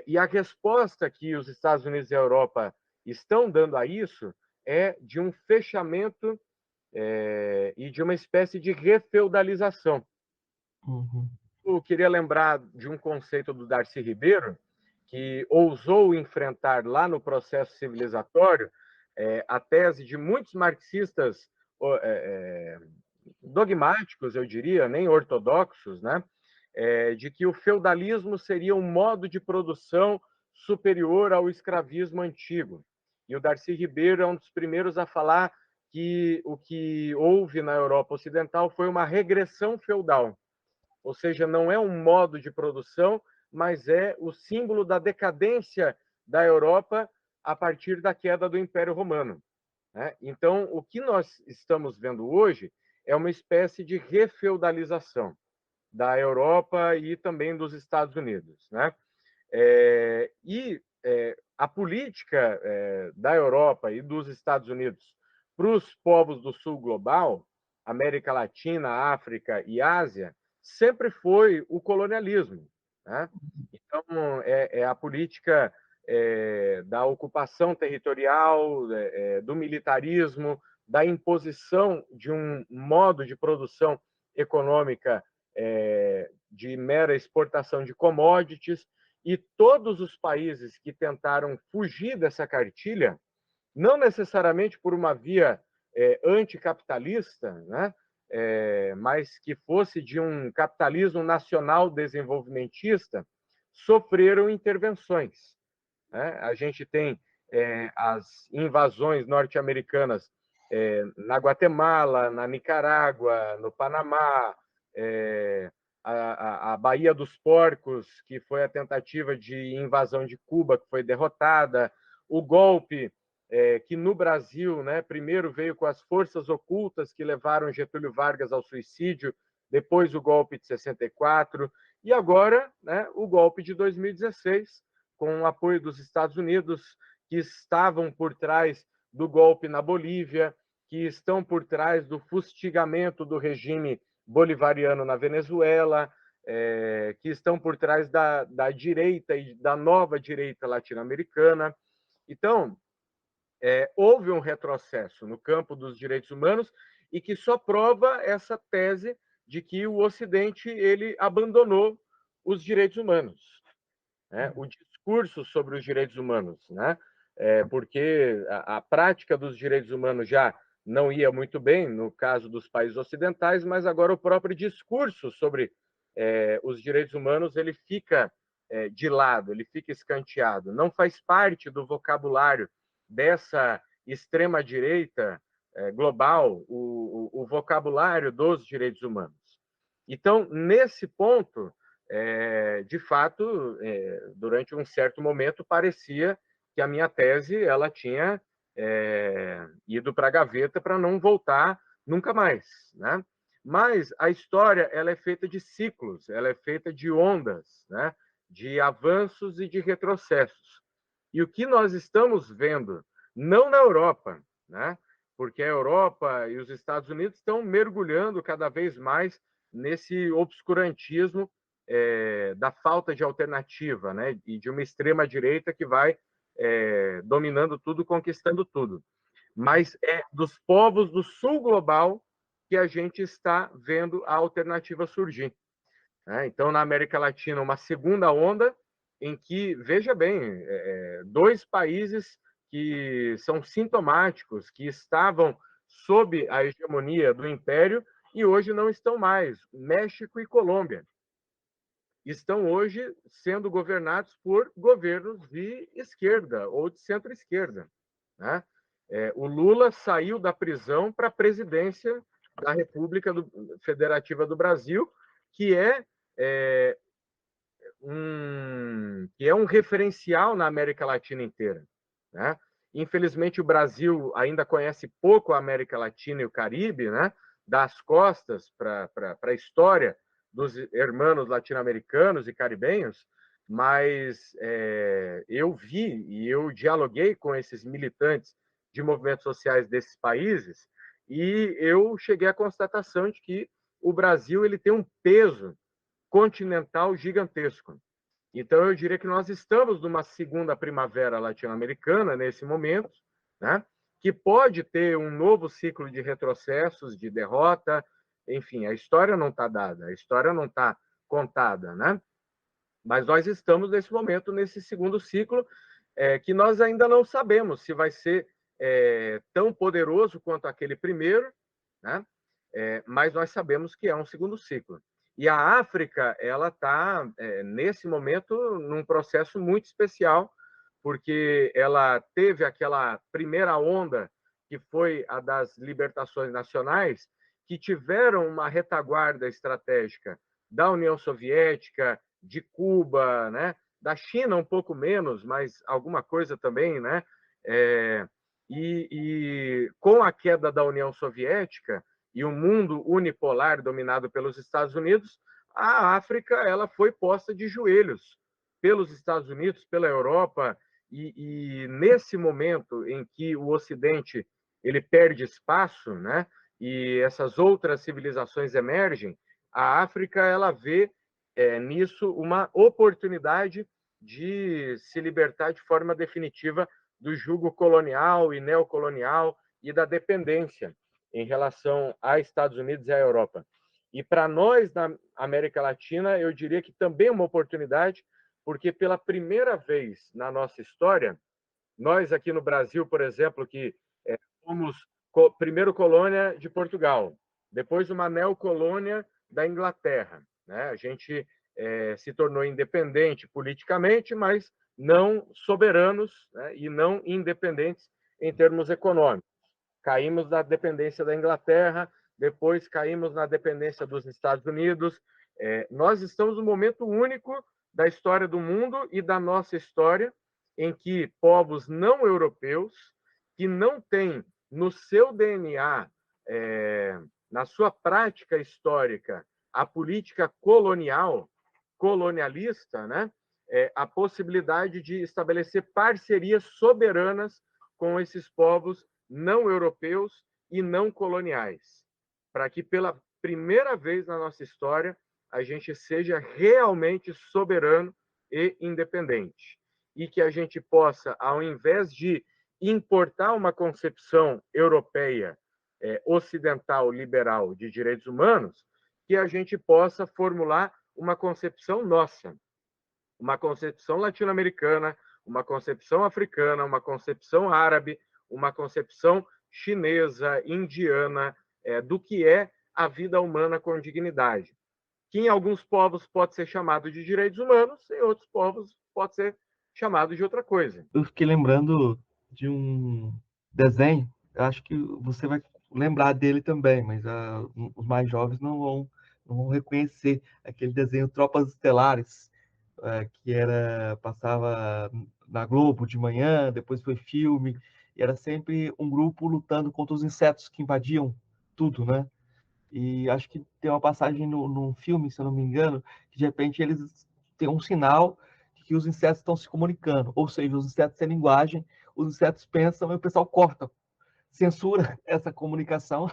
E a resposta que os Estados Unidos e a Europa estão dando a isso é de um fechamento e de uma espécie de refeudalização. Uhum. Eu queria lembrar de um conceito do Darcy Ribeiro, que ousou enfrentar lá no processo civilizatório a tese de muitos marxistas dogmáticos, eu diria, nem ortodoxos, né? De que o feudalismo seria um modo de produção superior ao escravismo antigo. E o Darcy Ribeiro é um dos primeiros a falar que o que houve na Europa Ocidental foi uma regressão feudal, ou seja, não é um modo de produção, mas é o símbolo da decadência da Europa a partir da queda do Império Romano. Né? Então, o que nós estamos vendo hoje é uma espécie de refeudalização da Europa e também dos Estados Unidos. Né? A política da Europa e dos Estados Unidos para os povos do sul global, América Latina, África e Ásia, sempre foi o colonialismo. Né? Então, é a política da ocupação territorial, do militarismo, da imposição de um modo de produção econômica de mera exportação de commodities, e todos os países que tentaram fugir dessa cartilha, não necessariamente por uma via anticapitalista, né? Mas que fosse de um capitalismo nacional desenvolvimentista, sofreram intervenções. Né? A gente tem as invasões norte-americanas na Guatemala, na Nicarágua, no Panamá, a Baía dos Porcos, que foi a tentativa de invasão de Cuba, que foi derrotada, o golpe que no Brasil, né, primeiro veio com as forças ocultas que levaram Getúlio Vargas ao suicídio, depois o golpe de 64, e agora, né, o golpe de 2016, com o apoio dos Estados Unidos, que estavam por trás do golpe na Bolívia, que estão por trás do fustigamento do regime bolivariano na Venezuela, que estão por trás da direita e da nova direita latino-americana. Então, houve um retrocesso no campo dos direitos humanos e que só prova essa tese de que o Ocidente ele abandonou os direitos humanos. Né? O discurso sobre os direitos humanos, né? Porque a prática dos direitos humanos já não ia muito bem no caso dos países ocidentais, mas agora o próprio discurso sobre os direitos humanos ele fica de lado, ele fica escanteado, não faz parte do vocabulário dessa extrema-direita global, o vocabulário dos direitos humanos. Então, nesse ponto, de fato, durante um certo momento, parecia que a minha tese ela tinha ido para a gaveta para não voltar nunca mais. Né? Mas a história ela é feita de ciclos, ela é feita de ondas, né? De avanços e de retrocessos. E o que nós estamos vendo, não na Europa, né? Porque a Europa e os Estados Unidos estão mergulhando cada vez mais nesse obscurantismo da falta de alternativa, né? E de uma extrema-direita que vai dominando tudo, conquistando tudo. Mas é dos povos do sul global que a gente está vendo a alternativa surgir. Então, na América Latina, uma segunda onda em que, veja bem, dois países que são sintomáticos, que estavam sob a hegemonia do Império e hoje não estão mais, México e Colômbia. Estão hoje sendo governados por governos de esquerda ou de centro-esquerda. Né? O Lula saiu da prisão para a presidência da República Federativa do Brasil, que é um referencial na América Latina inteira. Né? Infelizmente, o Brasil ainda conhece pouco a América Latina e o Caribe, né? Dá as costas para a história dos hermanos latino-americanos e caribenhos, mas eu vi e eu dialoguei com esses militantes de movimentos sociais desses países e eu cheguei à constatação de que o Brasil ele tem um peso continental gigantesco. Então, eu diria que nós estamos numa segunda primavera latino-americana nesse momento, né? Que pode ter um novo ciclo de retrocessos, de derrota, enfim, a história não está dada, a história não está contada, né? Mas nós estamos nesse momento, nesse segundo ciclo, que nós ainda não sabemos se vai ser tão poderoso quanto aquele primeiro, né? Mas nós sabemos que é um segundo ciclo. E a África, ela está, nesse momento, num processo muito especial, porque ela teve aquela primeira onda, que foi a das libertações nacionais, que tiveram uma retaguarda estratégica da União Soviética, de Cuba, né? Da China um pouco menos, mas alguma coisa também, né? E com a queda da União Soviética e o mundo unipolar dominado pelos Estados Unidos, a África ela foi posta de joelhos pelos Estados Unidos, pela Europa, e nesse momento em que o Ocidente ele perde espaço, né? E essas outras civilizações emergem, a África ela vê nisso uma oportunidade de se libertar de forma definitiva do jugo colonial e neocolonial e da dependência em relação a Estados Unidos e à Europa. E para nós, na América Latina, eu diria que também é uma oportunidade, porque pela primeira vez na nossa história, nós aqui no Brasil, por exemplo, que fomos primeiro colônia de Portugal, depois uma neocolônia da Inglaterra, né? A gente se tornou independente politicamente, mas não soberanos, né? E não independentes em termos econômicos. Caímos na dependência da Inglaterra, depois caímos na dependência dos Estados Unidos. Nós estamos num momento único da história do mundo e da nossa história, em que povos não europeus, que não têm no seu DNA, na sua prática histórica, a política colonialista, né? A possibilidade de estabelecer parcerias soberanas com esses povos não europeus e não coloniais, para que pela primeira vez na nossa história a gente seja realmente soberano e independente. E que a gente possa, ao invés de importar uma concepção europeia, ocidental, liberal de direitos humanos, que a gente possa formular uma concepção nossa, uma concepção latino-americana, uma concepção africana, uma concepção árabe, uma concepção chinesa, indiana, do que é a vida humana com dignidade, que em alguns povos pode ser chamado de direitos humanos, em outros povos pode ser chamado de outra coisa. Eu fiquei lembrando de um desenho, eu acho que você vai lembrar dele também, mas os mais jovens não vão reconhecer aquele desenho Tropas Estelares, que passava na Globo de manhã, depois foi filme, e era sempre um grupo lutando contra os insetos que invadiam tudo, né? E acho que tem uma passagem no filme, se eu não me engano, que de repente eles têm um sinal de que os insetos estão se comunicando, ou seja, os insetos têm linguagem, os insetos pensam e o pessoal corta, censura essa comunicação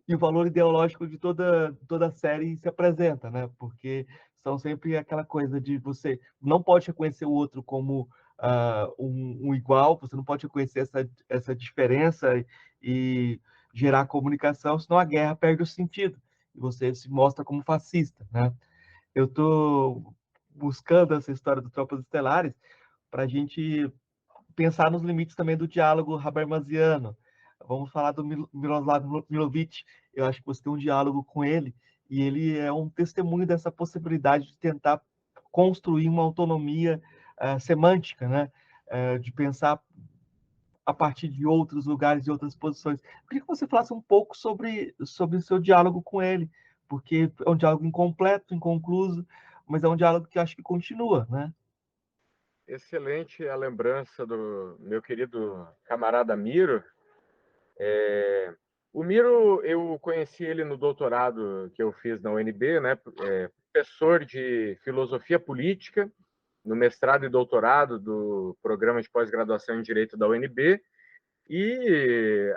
e o valor ideológico de toda a série se apresenta, né? Porque são sempre aquela coisa de você não pode reconhecer o outro como um igual, você não pode reconhecer essa diferença e gerar comunicação, senão a guerra perde o sentido e você se mostra como fascista, né? Eu estou buscando essa história dos Tropas Estelares para a gente pensar nos limites também do diálogo habermasiano. Vamos falar do Miroslav Milovic. Eu acho que você tem um diálogo com ele e ele é um testemunho dessa possibilidade de tentar construir uma autonomia semântica, né? De pensar a partir de outros lugares e outras posições. Eu queria que você falasse um pouco sobre o seu diálogo com ele, porque é um diálogo incompleto, inconcluso, mas é um diálogo que eu acho que continua, né? Excelente a lembrança do meu querido camarada Miro. O Miro, eu conheci ele no doutorado que eu fiz na UNB, né? Professor de filosofia política, no mestrado e doutorado do programa de pós-graduação em Direito da UNB, E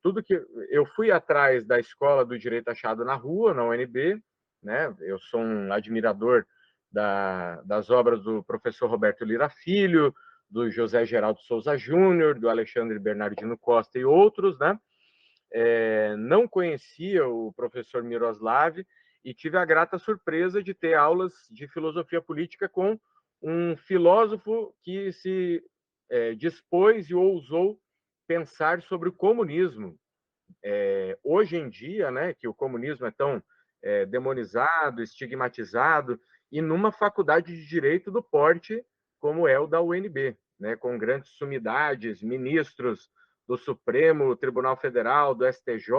tudo que eu fui atrás da Escola do Direito Achado na Rua, na UNB, né? Eu sou um admirador das obras do professor Roberto Lira Filho, do José Geraldo Souza Júnior, do Alexandre Bernardino Costa e outros, né? Não conhecia o professor Miroslav e tive a grata surpresa de ter aulas de filosofia política com um filósofo que se dispôs e ousou pensar sobre o comunismo. Hoje em dia, né, que o comunismo é tão demonizado, estigmatizado, e numa faculdade de direito do porte como é o da UNB, né, com grandes sumidades, ministros do Supremo Tribunal Federal, do STJ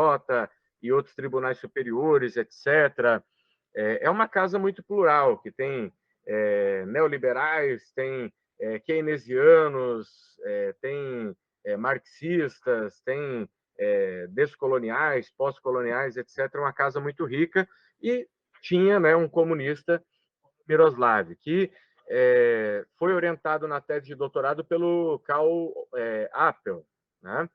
e outros tribunais superiores, etc. É uma casa muito plural, que tem neoliberais, tem keynesianos, tem marxistas, tem descoloniais, pós-coloniais, etc. Uma casa muito rica, e tinha, né, um comunista, Miroslav, que foi orientado na tese de doutorado pelo Karl Appel, né?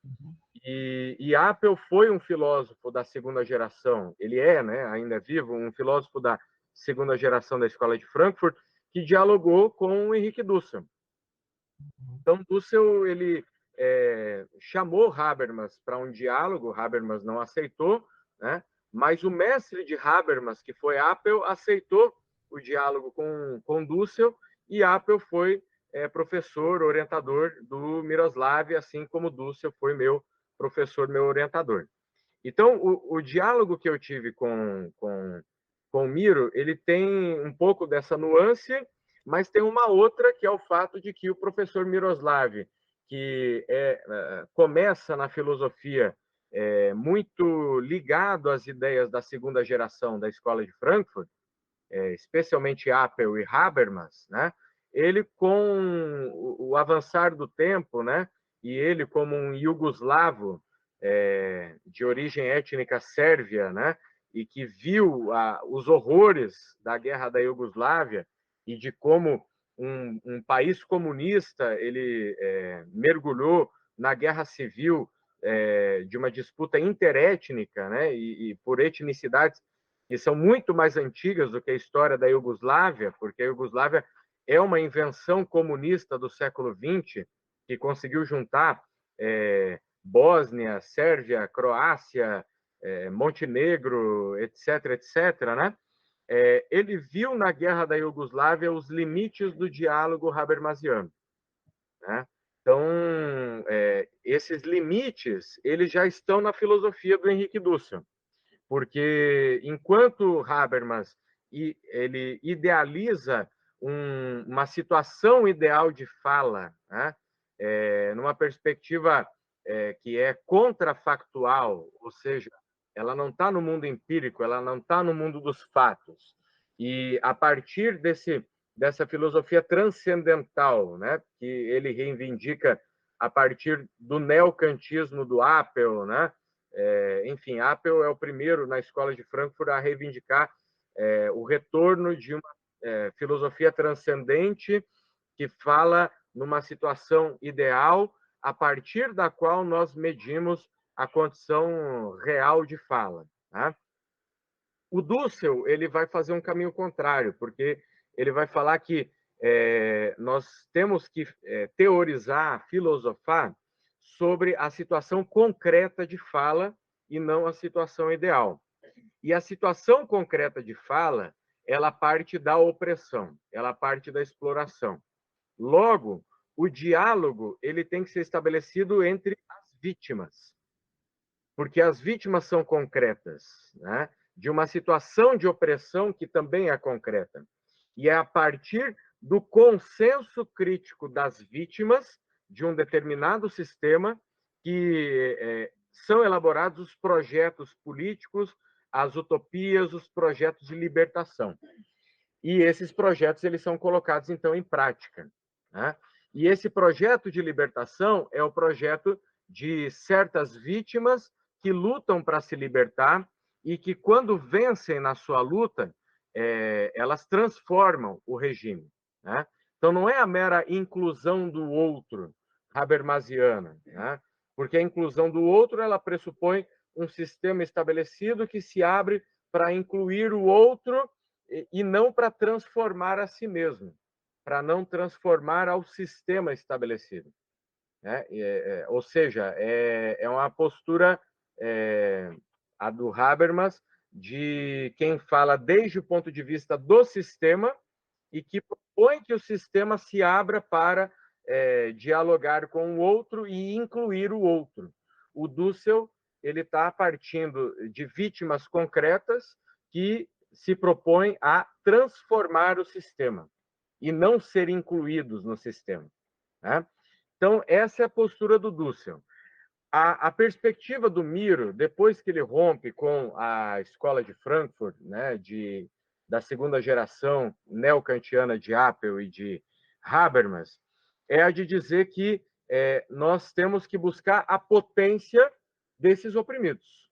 E Appel foi um filósofo da segunda geração, ele né, ainda é vivo, um filósofo da segunda geração da Escola de Frankfurt, que dialogou com o Henrique Dussel. Então, Dussel, ele chamou Habermas para um diálogo, Habermas não aceitou, né? Mas o mestre de Habermas, que foi Appel, aceitou o diálogo com Dussel, e Appel foi professor, orientador do Miroslav, assim como Dussel foi meu professor, meu orientador. Então, o diálogo que eu tive com o Miro, ele tem um pouco dessa nuance, mas tem uma outra, que é o fato de que o professor Miroslav, que começa na filosofia muito ligado às ideias da segunda geração da Escola de Frankfurt, especialmente Appel e Habermas, né? Ele, com o avançar do tempo, né? E ele, como um iugoslavo de origem étnica sérvia, né? E que viu os horrores da guerra da Iugoslávia e de como um país comunista ele mergulhou na guerra civil de uma disputa interétnica, né? E por etnicidades que são muito mais antigas do que a história da Iugoslávia, porque a Iugoslávia é uma invenção comunista do século XX que conseguiu juntar Bósnia, Sérvia, Croácia, Montenegro, etc., etc., né? Ele viu na guerra da Iugoslávia os limites do diálogo habermasiano, né? Então, esses limites, eles já estão na filosofia do Henrique Dussel, porque enquanto Habermas ele idealiza uma situação ideal de fala, né? Numa perspectiva que é contrafactual, ou seja, ela não está no mundo empírico, ela não está no mundo dos fatos. E a partir dessa filosofia transcendental, né, que ele reivindica a partir do neocantismo do Appel, né? Enfim, Appel é o primeiro na Escola de Frankfurt a reivindicar o retorno de uma filosofia transcendente que fala numa situação ideal a partir da qual nós medimos a condição real de fala, né? O Dussel ele vai fazer um caminho contrário, porque ele vai falar que nós temos que teorizar, filosofar sobre a situação concreta de fala e não a situação ideal. E a situação concreta de fala, ela parte da opressão, ela parte da exploração. Logo, o diálogo ele tem que ser estabelecido entre as vítimas, porque as vítimas são concretas, né? De uma situação de opressão que também é concreta. E é a partir do consenso crítico das vítimas de um determinado sistema que são elaborados os projetos políticos, as utopias, os projetos de libertação. E esses projetos eles são colocados, então, em prática, né? E esse projeto de libertação é o projeto de certas vítimas que lutam para se libertar e que, quando vencem na sua luta, elas transformam o regime, né? Então, não é a mera inclusão do outro, habermasiana, né? porque a inclusão do outro ela pressupõe um sistema estabelecido que se abre para incluir o outro e não para transformar a si mesmo, para não transformar ao sistema estabelecido, né? Ou seja, é uma postura, a do Habermas, de quem fala desde o ponto de vista do sistema e que propõe que o sistema se abra para dialogar com o outro e incluir o outro. O Dussel ele está partindo de vítimas concretas que se propõem a transformar o sistema e não ser incluídos no sistema, né? Então, essa é a postura do Dussel. A perspectiva do Miro, depois que ele rompe com a escola de Frankfurt, né, da segunda geração neocantiana de Apel e de Habermas, é a de dizer que nós temos que buscar a potência desses oprimidos.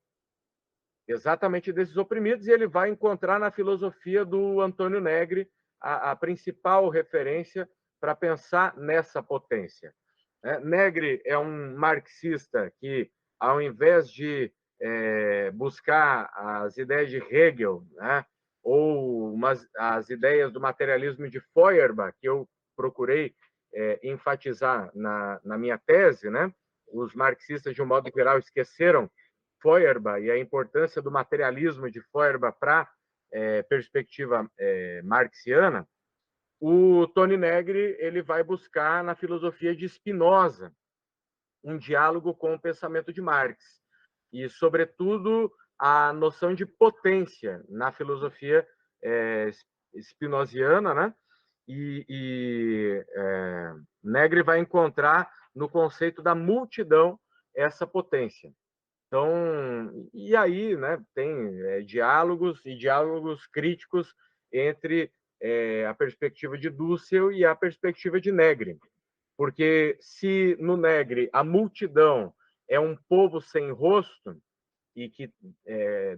Exatamente desses oprimidos, e ele vai encontrar na filosofia do Antônio Negri a principal referência para pensar nessa potência. Negri é um marxista que, ao invés de buscar as ideias de Hegel, né, ou as ideias do materialismo de Feuerbach, que eu procurei enfatizar na minha tese, né, os marxistas, de um modo geral, esqueceram Feuerbach e a importância do materialismo de Feuerbach para a perspectiva marxiana. O Tony Negri ele vai buscar na filosofia de Spinoza um diálogo com o pensamento de Marx e, sobretudo, a noção de potência na filosofia spinoziana, né? Negri vai encontrar no conceito da multidão essa potência. Então, e aí, né, tem diálogos e diálogos críticos entre a perspectiva de Dussel e a perspectiva de Negri. Porque se no Negri a multidão é um povo sem rosto e que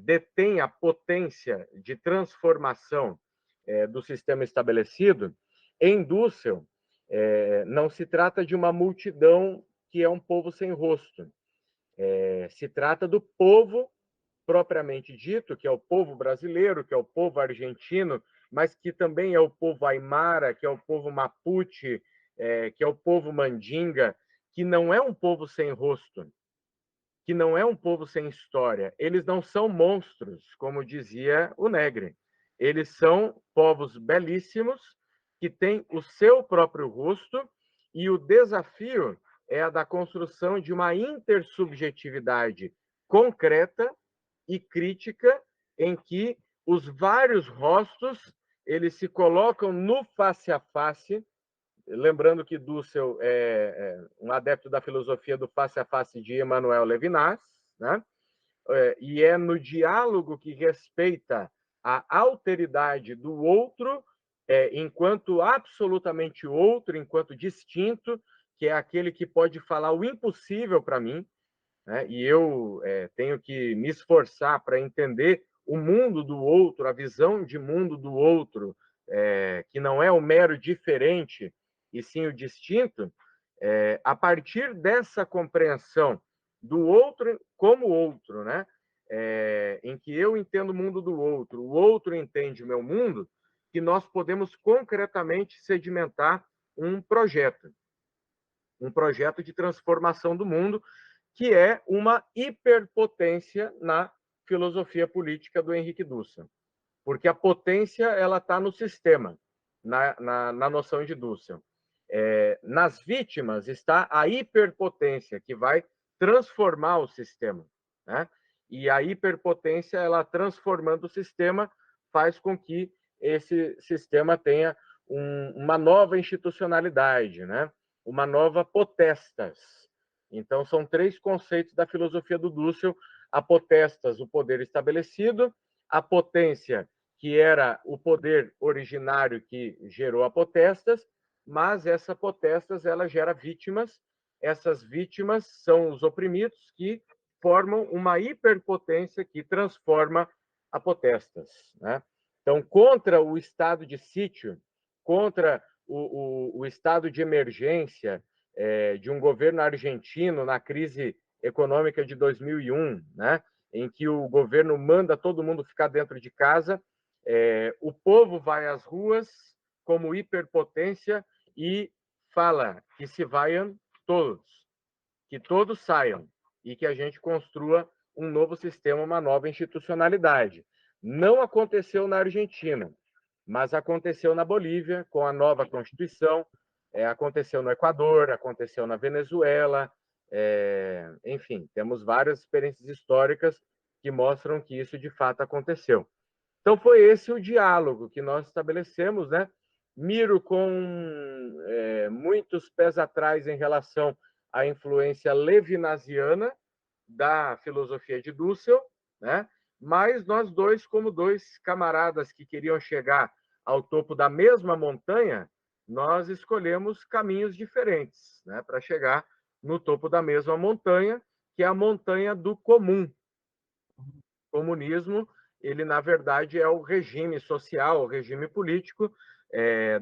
detém a potência de transformação do sistema estabelecido, em Dussel não se trata de uma multidão que é um povo sem rosto. Se trata do povo propriamente dito, que é o povo brasileiro, que é o povo argentino, mas que também é o povo aimara, que é o povo mapuche, que é o povo mandinga, que não é um povo sem rosto, que não é um povo sem história. Eles não são monstros, como dizia o Negri. Eles são povos belíssimos, que têm o seu próprio rosto, e o desafio é a da construção de uma intersubjetividade concreta e crítica em que os vários rostos eles se colocam no face a face, lembrando que Dussel é um adepto da filosofia do face a face de Emmanuel Levinas, né? E é no diálogo que respeita a alteridade do outro enquanto absolutamente outro, enquanto distinto, que é aquele que pode falar o impossível para mim, né? E eu tenho que me esforçar para entender o mundo do outro, a visão de mundo do outro, que não é o mero diferente, e sim o distinto, a partir dessa compreensão do outro como outro, né? Em que eu entendo o mundo do outro, o outro entende o meu mundo, que nós podemos concretamente sedimentar um projeto de transformação do mundo, que é uma hiperpotência na filosofia política do Henrique Dussel. Porque a potência ela está no sistema, na noção de Dussel. Nas vítimas está a hiperpotência, que vai transformar o sistema, né? E a hiperpotência, ela transformando o sistema, faz com que esse sistema tenha uma nova institucionalidade, né? Uma nova potestas. Então, são três conceitos da filosofia do Dussel: a potestas, o poder estabelecido; a potência, que era o poder originário que gerou a potestas, mas essa potestas ela gera vítimas. Essas vítimas são os oprimidos, que formam uma hiperpotência que transforma a potestas, né? Então, contra o estado de sítio, contra o estado de emergência de um governo argentino na crise econômica de 2001, né, em que o governo manda todo mundo ficar dentro de casa, o povo vai às ruas como hiperpotência e fala que se vaiam todos, que todos saiam e que a gente construa um novo sistema, uma nova institucionalidade. Não aconteceu na Argentina, mas aconteceu na Bolívia, com a nova Constituição, aconteceu no Equador, aconteceu na Venezuela, enfim, temos várias experiências históricas que mostram que isso de fato aconteceu. Então foi esse o diálogo que nós estabelecemos, né? Miro com muitos pés atrás em relação à influência levinasiana da filosofia de Dussel, né? Mas nós dois, como dois camaradas que queriam chegar ao topo da mesma montanha, nós escolhemos caminhos diferentes, né, para chegar no topo da mesma montanha, que é a montanha do comum. O comunismo, ele na verdade é o regime social, o regime político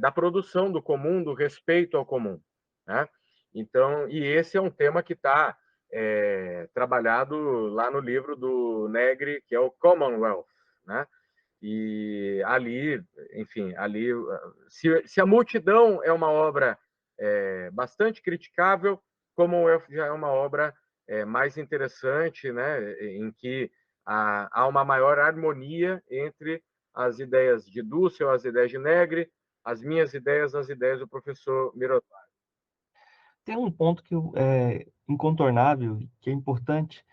da produção do comum, do respeito ao comum, né? Então, e esse é um tema que está trabalhado lá no livro do Negri, que é o Commonwealth, né? E ali, enfim, ali, se a Multidão é uma obra bastante criticável, Commonwealth já é uma obra mais interessante, né? Em que há uma maior harmonia entre as ideias de Dussel, as ideias de Negri, as minhas ideias, as ideias do professor Miroslav. Tem um ponto que é incontornável, que é importante,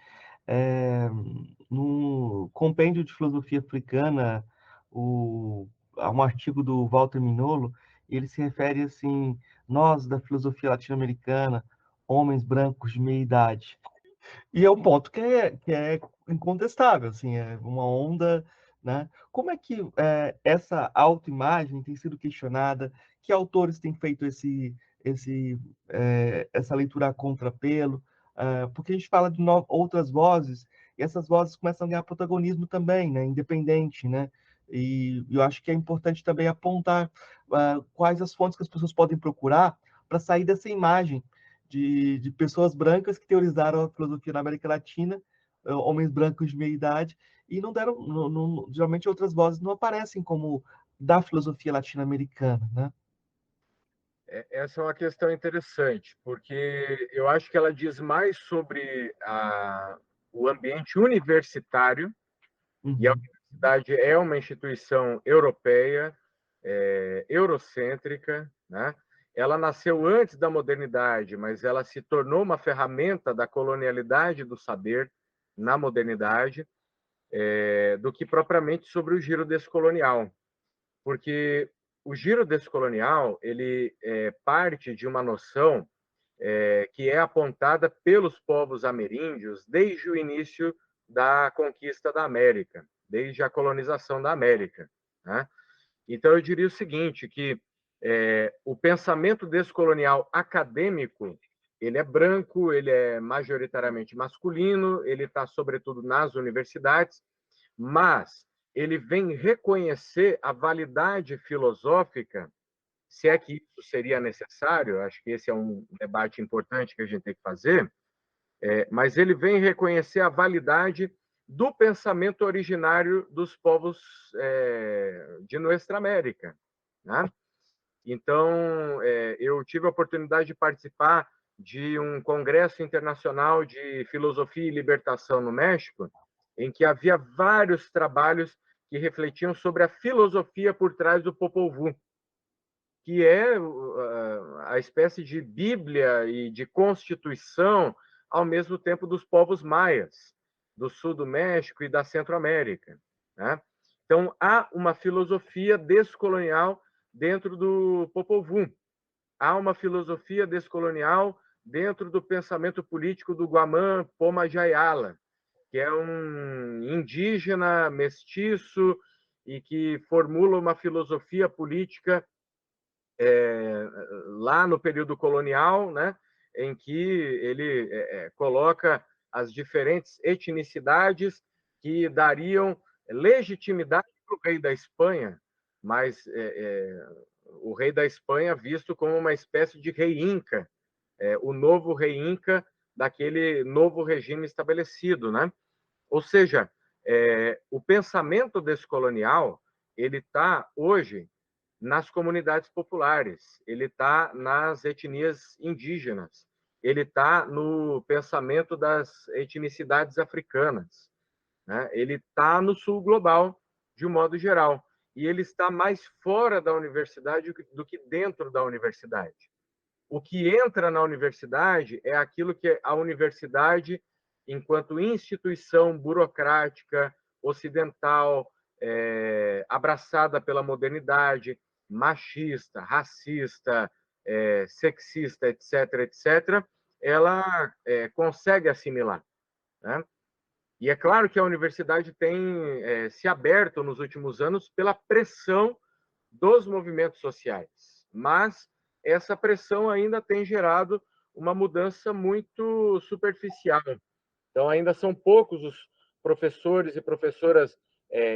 no Compêndio de Filosofia Africana, há um artigo do Walter Mignolo, e ele se refere assim: nós da filosofia latino-americana, homens brancos de meia idade. E é um ponto que é incontestável, assim, é uma onda, né? Como é que essa autoimagem tem sido questionada? Que autores têm feito essa leitura a contrapelo? Porque a gente fala de outras vozes, e essas vozes começam a ganhar protagonismo também, né? Independente, né? E eu acho que é importante também apontar quais as fontes que as pessoas podem procurar para sair dessa imagem de pessoas brancas que teorizaram a filosofia na América Latina, homens brancos de meia idade, e não deram, geralmente outras vozes não aparecem como da filosofia latino-americana, né? Essa é uma questão interessante, porque eu acho que ela diz mais sobre o ambiente universitário, e a Uhum. universidade é uma instituição europeia, eurocêntrica, né? Ela nasceu antes da modernidade, mas ela se tornou uma ferramenta da colonialidade do saber na modernidade, do que propriamente sobre o giro descolonial, porque o giro descolonial ele parte de uma noção que é apontada pelos povos ameríndios desde o início da conquista da América, desde a colonização da América, né? Então, eu diria o seguinte, que o pensamento descolonial acadêmico, ele é branco, ele é majoritariamente masculino, ele está, sobretudo, nas universidades, mas ele vem reconhecer a validade filosófica, se é que isso seria necessário, acho que esse é um debate importante que a gente tem que fazer, mas ele vem reconhecer a validade do pensamento originário dos povos de Nuestra América, né? Então, eu tive a oportunidade de participar de um congresso internacional de filosofia e libertação no México, em que havia vários trabalhos que refletiam sobre a filosofia por trás do Popol Vuh, que é a espécie de Bíblia e de constituição ao mesmo tempo dos povos maias, do sul do México e da Centro-América, né? Então, há uma filosofia descolonial dentro do Popol Vuh. Há uma filosofia descolonial dentro do pensamento político do Guamán Poma Jayala, que é um indígena mestiço e que formula uma filosofia política lá no período colonial, né, em que ele coloca as diferentes etnicidades que dariam legitimidade para o rei da Espanha, mas o rei da Espanha visto como uma espécie de rei inca, o novo rei Inca daquele novo regime estabelecido, né? Ou seja, o pensamento descolonial ele está hoje nas comunidades populares, ele está nas etnias indígenas, ele está no pensamento das etnicidades africanas, né? Ele está no sul global, de um modo geral, e ele está mais fora da universidade do que dentro da universidade. O que entra na universidade é aquilo que a universidade, enquanto instituição burocrática, ocidental, abraçada pela modernidade, machista, racista, sexista, etc., etc., ela consegue assimilar, né? E é claro que a universidade tem se aberto nos últimos anos pela pressão dos movimentos sociais, mas essa pressão ainda tem gerado uma mudança muito superficial. Então, ainda são poucos os professores e professoras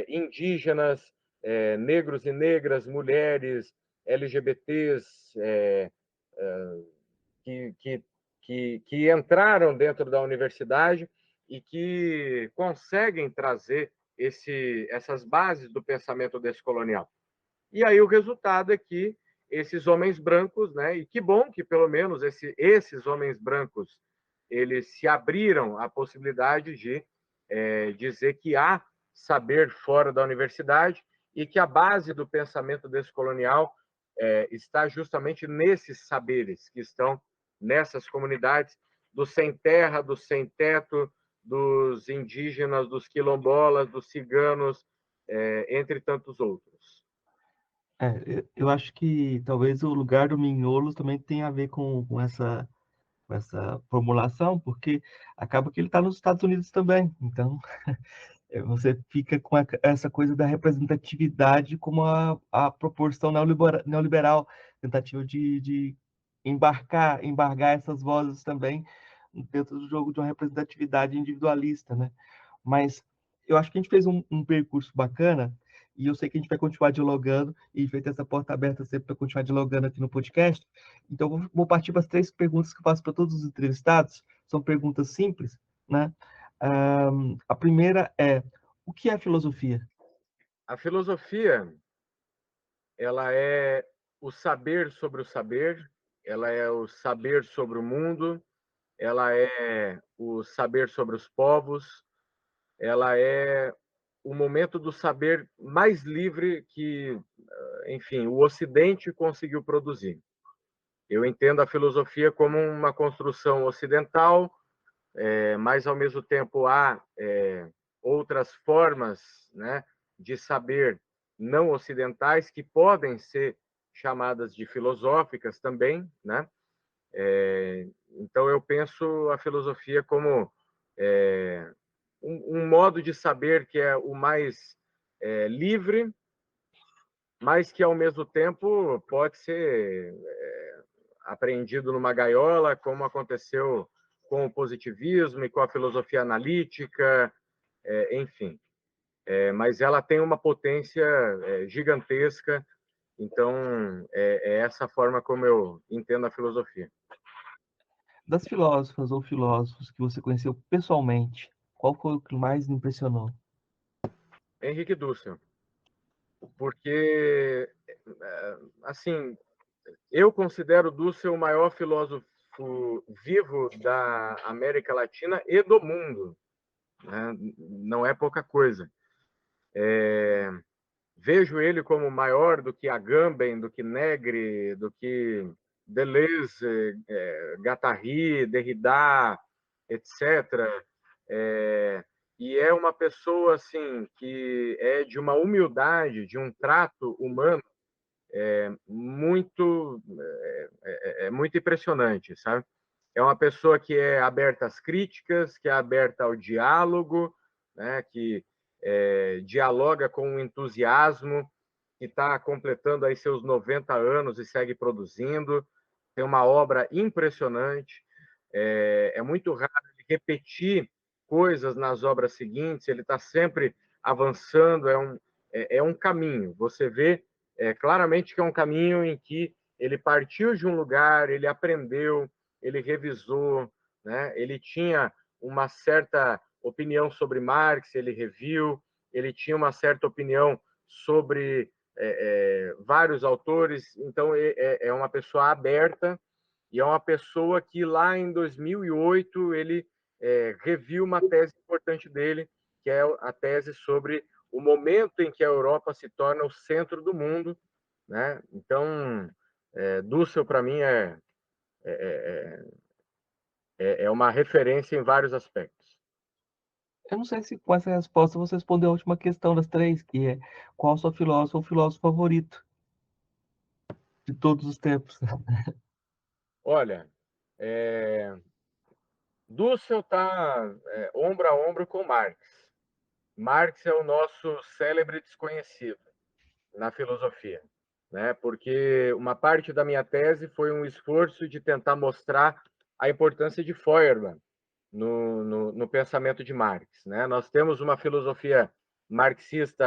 indígenas, negros e negras, mulheres, LGBTs, que entraram dentro da universidade e que conseguem trazer essas bases do pensamento descolonial. E aí o resultado é que esses homens brancos, né, e que bom que pelo menos esses homens brancos eles se abriram à possibilidade de dizer que há saber fora da universidade e que a base do pensamento descolonial está justamente nesses saberes que estão nessas comunidades dos sem terra, dos sem teto, dos indígenas, dos quilombolas, dos ciganos, entre tantos outros. Eu acho que talvez o lugar do Mignolos também tenha a ver com essa formulação, porque acaba que ele está nos Estados Unidos também. Então, você fica com essa coisa da representatividade como a proporção neoliberal, tentativa de embargar essas vozes também dentro do jogo de uma representatividade individualista, né? Mas eu acho que a gente fez um percurso bacana e eu sei que a gente vai continuar dialogando e vai ter essa porta aberta sempre para continuar dialogando aqui no podcast. Então, vou partir para as 3 perguntas que eu faço para todos os entrevistados. São perguntas simples, né? A primeira é: o que é filosofia? A filosofia, ela é o saber sobre o saber, ela é o saber sobre o mundo, ela é o saber sobre os povos, ela é o momento do saber mais livre que, enfim, o Ocidente conseguiu produzir. Eu entendo a filosofia como uma construção ocidental, mas ao mesmo tempo há outras formas, né, de saber não ocidentais que podem ser chamadas de filosóficas também, né? Então eu penso a filosofia como um modo de saber que é o mais livre, mas que ao mesmo tempo pode ser apreendido numa gaiola, como aconteceu com o positivismo e com a filosofia analítica, enfim. Mas ela tem uma potência gigantesca, então é essa forma como eu entendo a filosofia. Das filósofas ou filósofos que você conheceu pessoalmente, qual foi o que mais lhe impressionou? Henrique Dussel, porque, assim, eu considero Dussel o maior filósofo vivo da América Latina e do mundo, né? Não é pouca coisa. Vejo ele como maior do que Agamben, do que Negri, do que Deleuze, Guattari, Derrida, etc. E é uma pessoa assim que é de uma humildade, de um trato humano muito impressionante, sabe? É uma pessoa que é aberta às críticas, que é aberta ao diálogo, né? Que dialoga com um entusiasmo, que está completando aí seus 90 anos e segue produzindo. Tem uma obra impressionante. É muito raro ele repetir coisas nas obras seguintes, ele está sempre avançando, é um caminho. Você vê claramente que é um caminho em que ele partiu de um lugar, ele aprendeu, ele revisou, né? Ele tinha uma certa opinião sobre Marx, ele reviu, ele tinha uma certa opinião sobre vários autores, então é uma pessoa aberta, e é uma pessoa que lá em 2008 ele reviu uma tese importante dele, que é a tese sobre o momento em que a Europa se torna o centro do mundo, né? Então, Dussel, para mim, é uma referência em vários aspectos. Eu não sei se com essa resposta você respondeu a última questão das três, que é qual o seu filósofo ou filósofo favorito de todos os tempos? Olha, Dussel está ombro a ombro com Marx. Marx é o nosso célebre desconhecido na filosofia, né? Porque uma parte da minha tese foi um esforço de tentar mostrar a importância de Feuerbach no pensamento de Marx, né? Nós temos uma filosofia marxista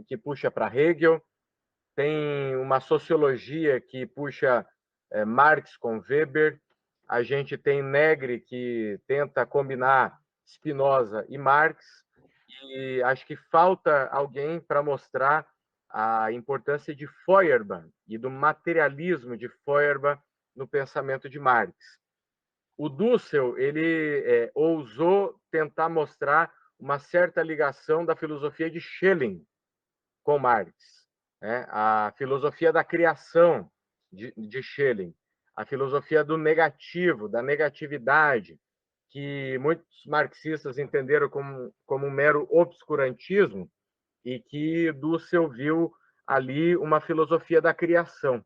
que puxa para Hegel, tem uma sociologia que puxa Marx com Weber, a gente tem Negri que tenta combinar Spinoza e Marx, e acho que falta alguém para mostrar a importância de Feuerbach e do materialismo de Feuerbach no pensamento de Marx. O Dussel ele ousou tentar mostrar uma certa ligação da filosofia de Schelling com Marx, né? A filosofia da criação de Schelling, a filosofia do negativo, da negatividade, que muitos marxistas entenderam como um mero obscurantismo, e que Dussel viu ali uma filosofia da criação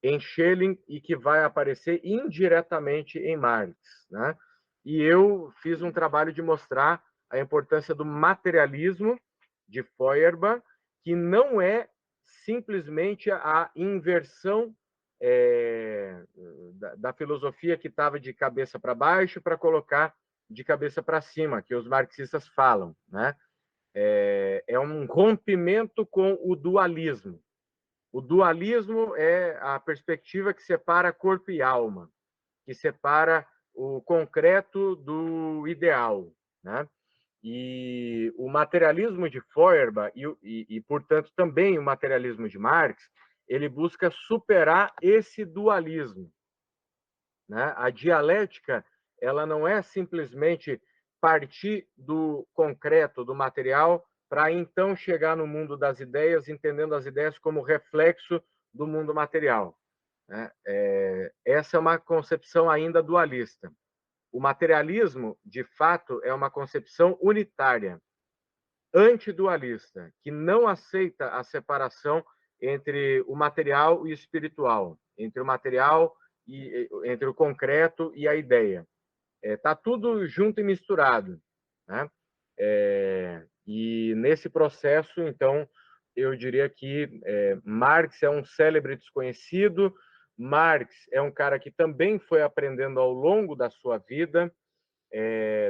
em Schelling e que vai aparecer indiretamente em Marx, né? E eu fiz um trabalho de mostrar a importância do materialismo de Feuerbach, que não é simplesmente a inversão da filosofia que estava de cabeça para baixo para colocar de cabeça para cima, que os marxistas falam, né? É um rompimento com o dualismo. O dualismo é a perspectiva que separa corpo e alma, que separa o concreto do ideal, né? E o materialismo de Feuerbach portanto, também o materialismo de Marx, ele busca superar esse dualismo, né? A dialética, ela não é simplesmente partir do concreto, do material, para então chegar no mundo das ideias, entendendo as ideias como reflexo do mundo material, né? Essa é uma concepção ainda dualista. O materialismo, de fato, é uma concepção unitária, antidualista, que não aceita a separação entre o material e o espiritual, entre o material e entre o concreto e a ideia. Tá tudo junto e misturado, né? E nesse processo, então, eu diria que Marx é um célebre desconhecido. Marx é um cara que também foi aprendendo ao longo da sua vida.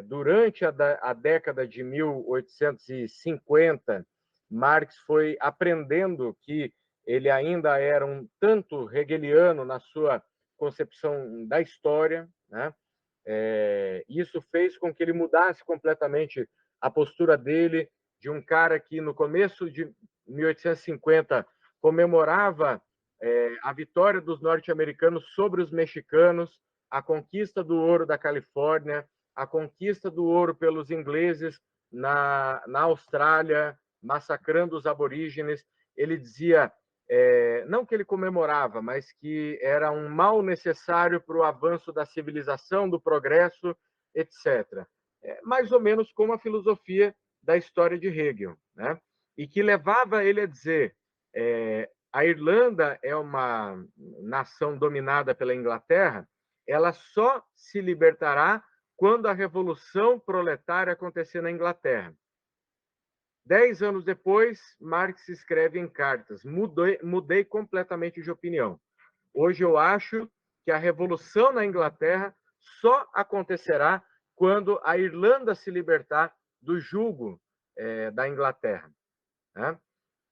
Durante a década de 1850, Marx foi aprendendo que ele ainda era um tanto hegeliano na sua concepção da história, né? Isso fez com que ele mudasse completamente a postura dele, de um cara que no começo de 1850 comemorava a vitória dos norte-americanos sobre os mexicanos, a conquista do ouro da Califórnia, a conquista do ouro pelos ingleses na Austrália, massacrando os aborígenes. Ele dizia, não que ele comemorava, mas que era um mal necessário para o avanço da civilização, do progresso, etc. Mais ou menos como a filosofia da história de Hegel, né? E que levava ele a dizer, a Irlanda é uma nação dominada pela Inglaterra, ela só se libertará quando a Revolução Proletária acontecer na Inglaterra. 10 anos depois, Marx escreve em cartas: mudei completamente de opinião. Hoje eu acho que a revolução na Inglaterra só acontecerá quando a Irlanda se libertar do jugo da Inglaterra, né?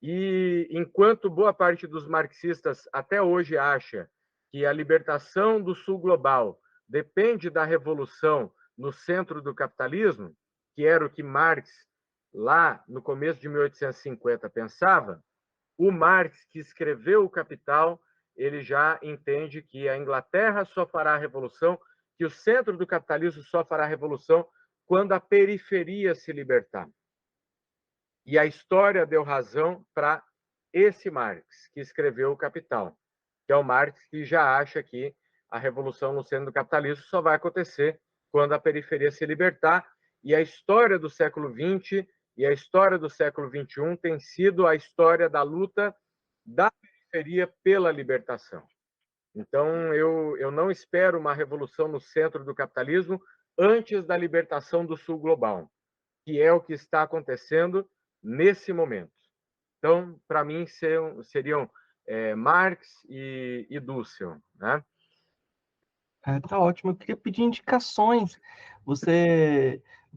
E enquanto boa parte dos marxistas até hoje acha que a libertação do sul global depende da revolução no centro do capitalismo, que era o que Marx, lá no começo de 1850, pensava, o Marx, que escreveu o Capital, ele já entende que a Inglaterra só fará a revolução, que o centro do capitalismo só fará a revolução quando a periferia se libertar. E a história deu razão para esse Marx, que escreveu o Capital, que é o Marx que já acha que a revolução no centro do capitalismo só vai acontecer quando a periferia se libertar. E a história do século XX e a história do século XXI tem sido a história da luta da periferia pela libertação. Então, eu não espero uma revolução no centro do capitalismo antes da libertação do sul global, que é o que está acontecendo nesse momento. Então, para mim, seriam Marx e Dussel, né? Tá ótimo. Eu queria pedir indicações. O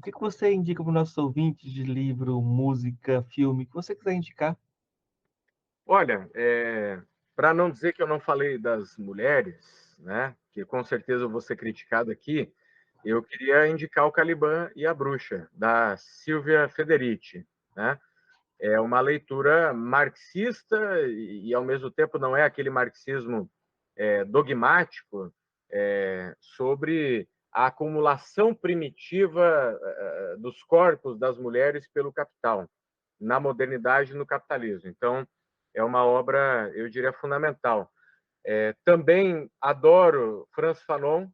que você indica para os nossos ouvintes de livro, música, filme, que você quiser indicar? Olha, para não dizer que eu não falei das mulheres, né, que com certeza eu vou ser criticado aqui, eu queria indicar o Caliban e a Bruxa, da Silvia Federici, né? É uma leitura marxista e ao mesmo tempo, não é aquele marxismo dogmático sobre a acumulação primitiva dos corpos das mulheres pelo capital, na modernidade e no capitalismo. Então, é uma obra, eu diria, fundamental. Também adoro Franz Fanon.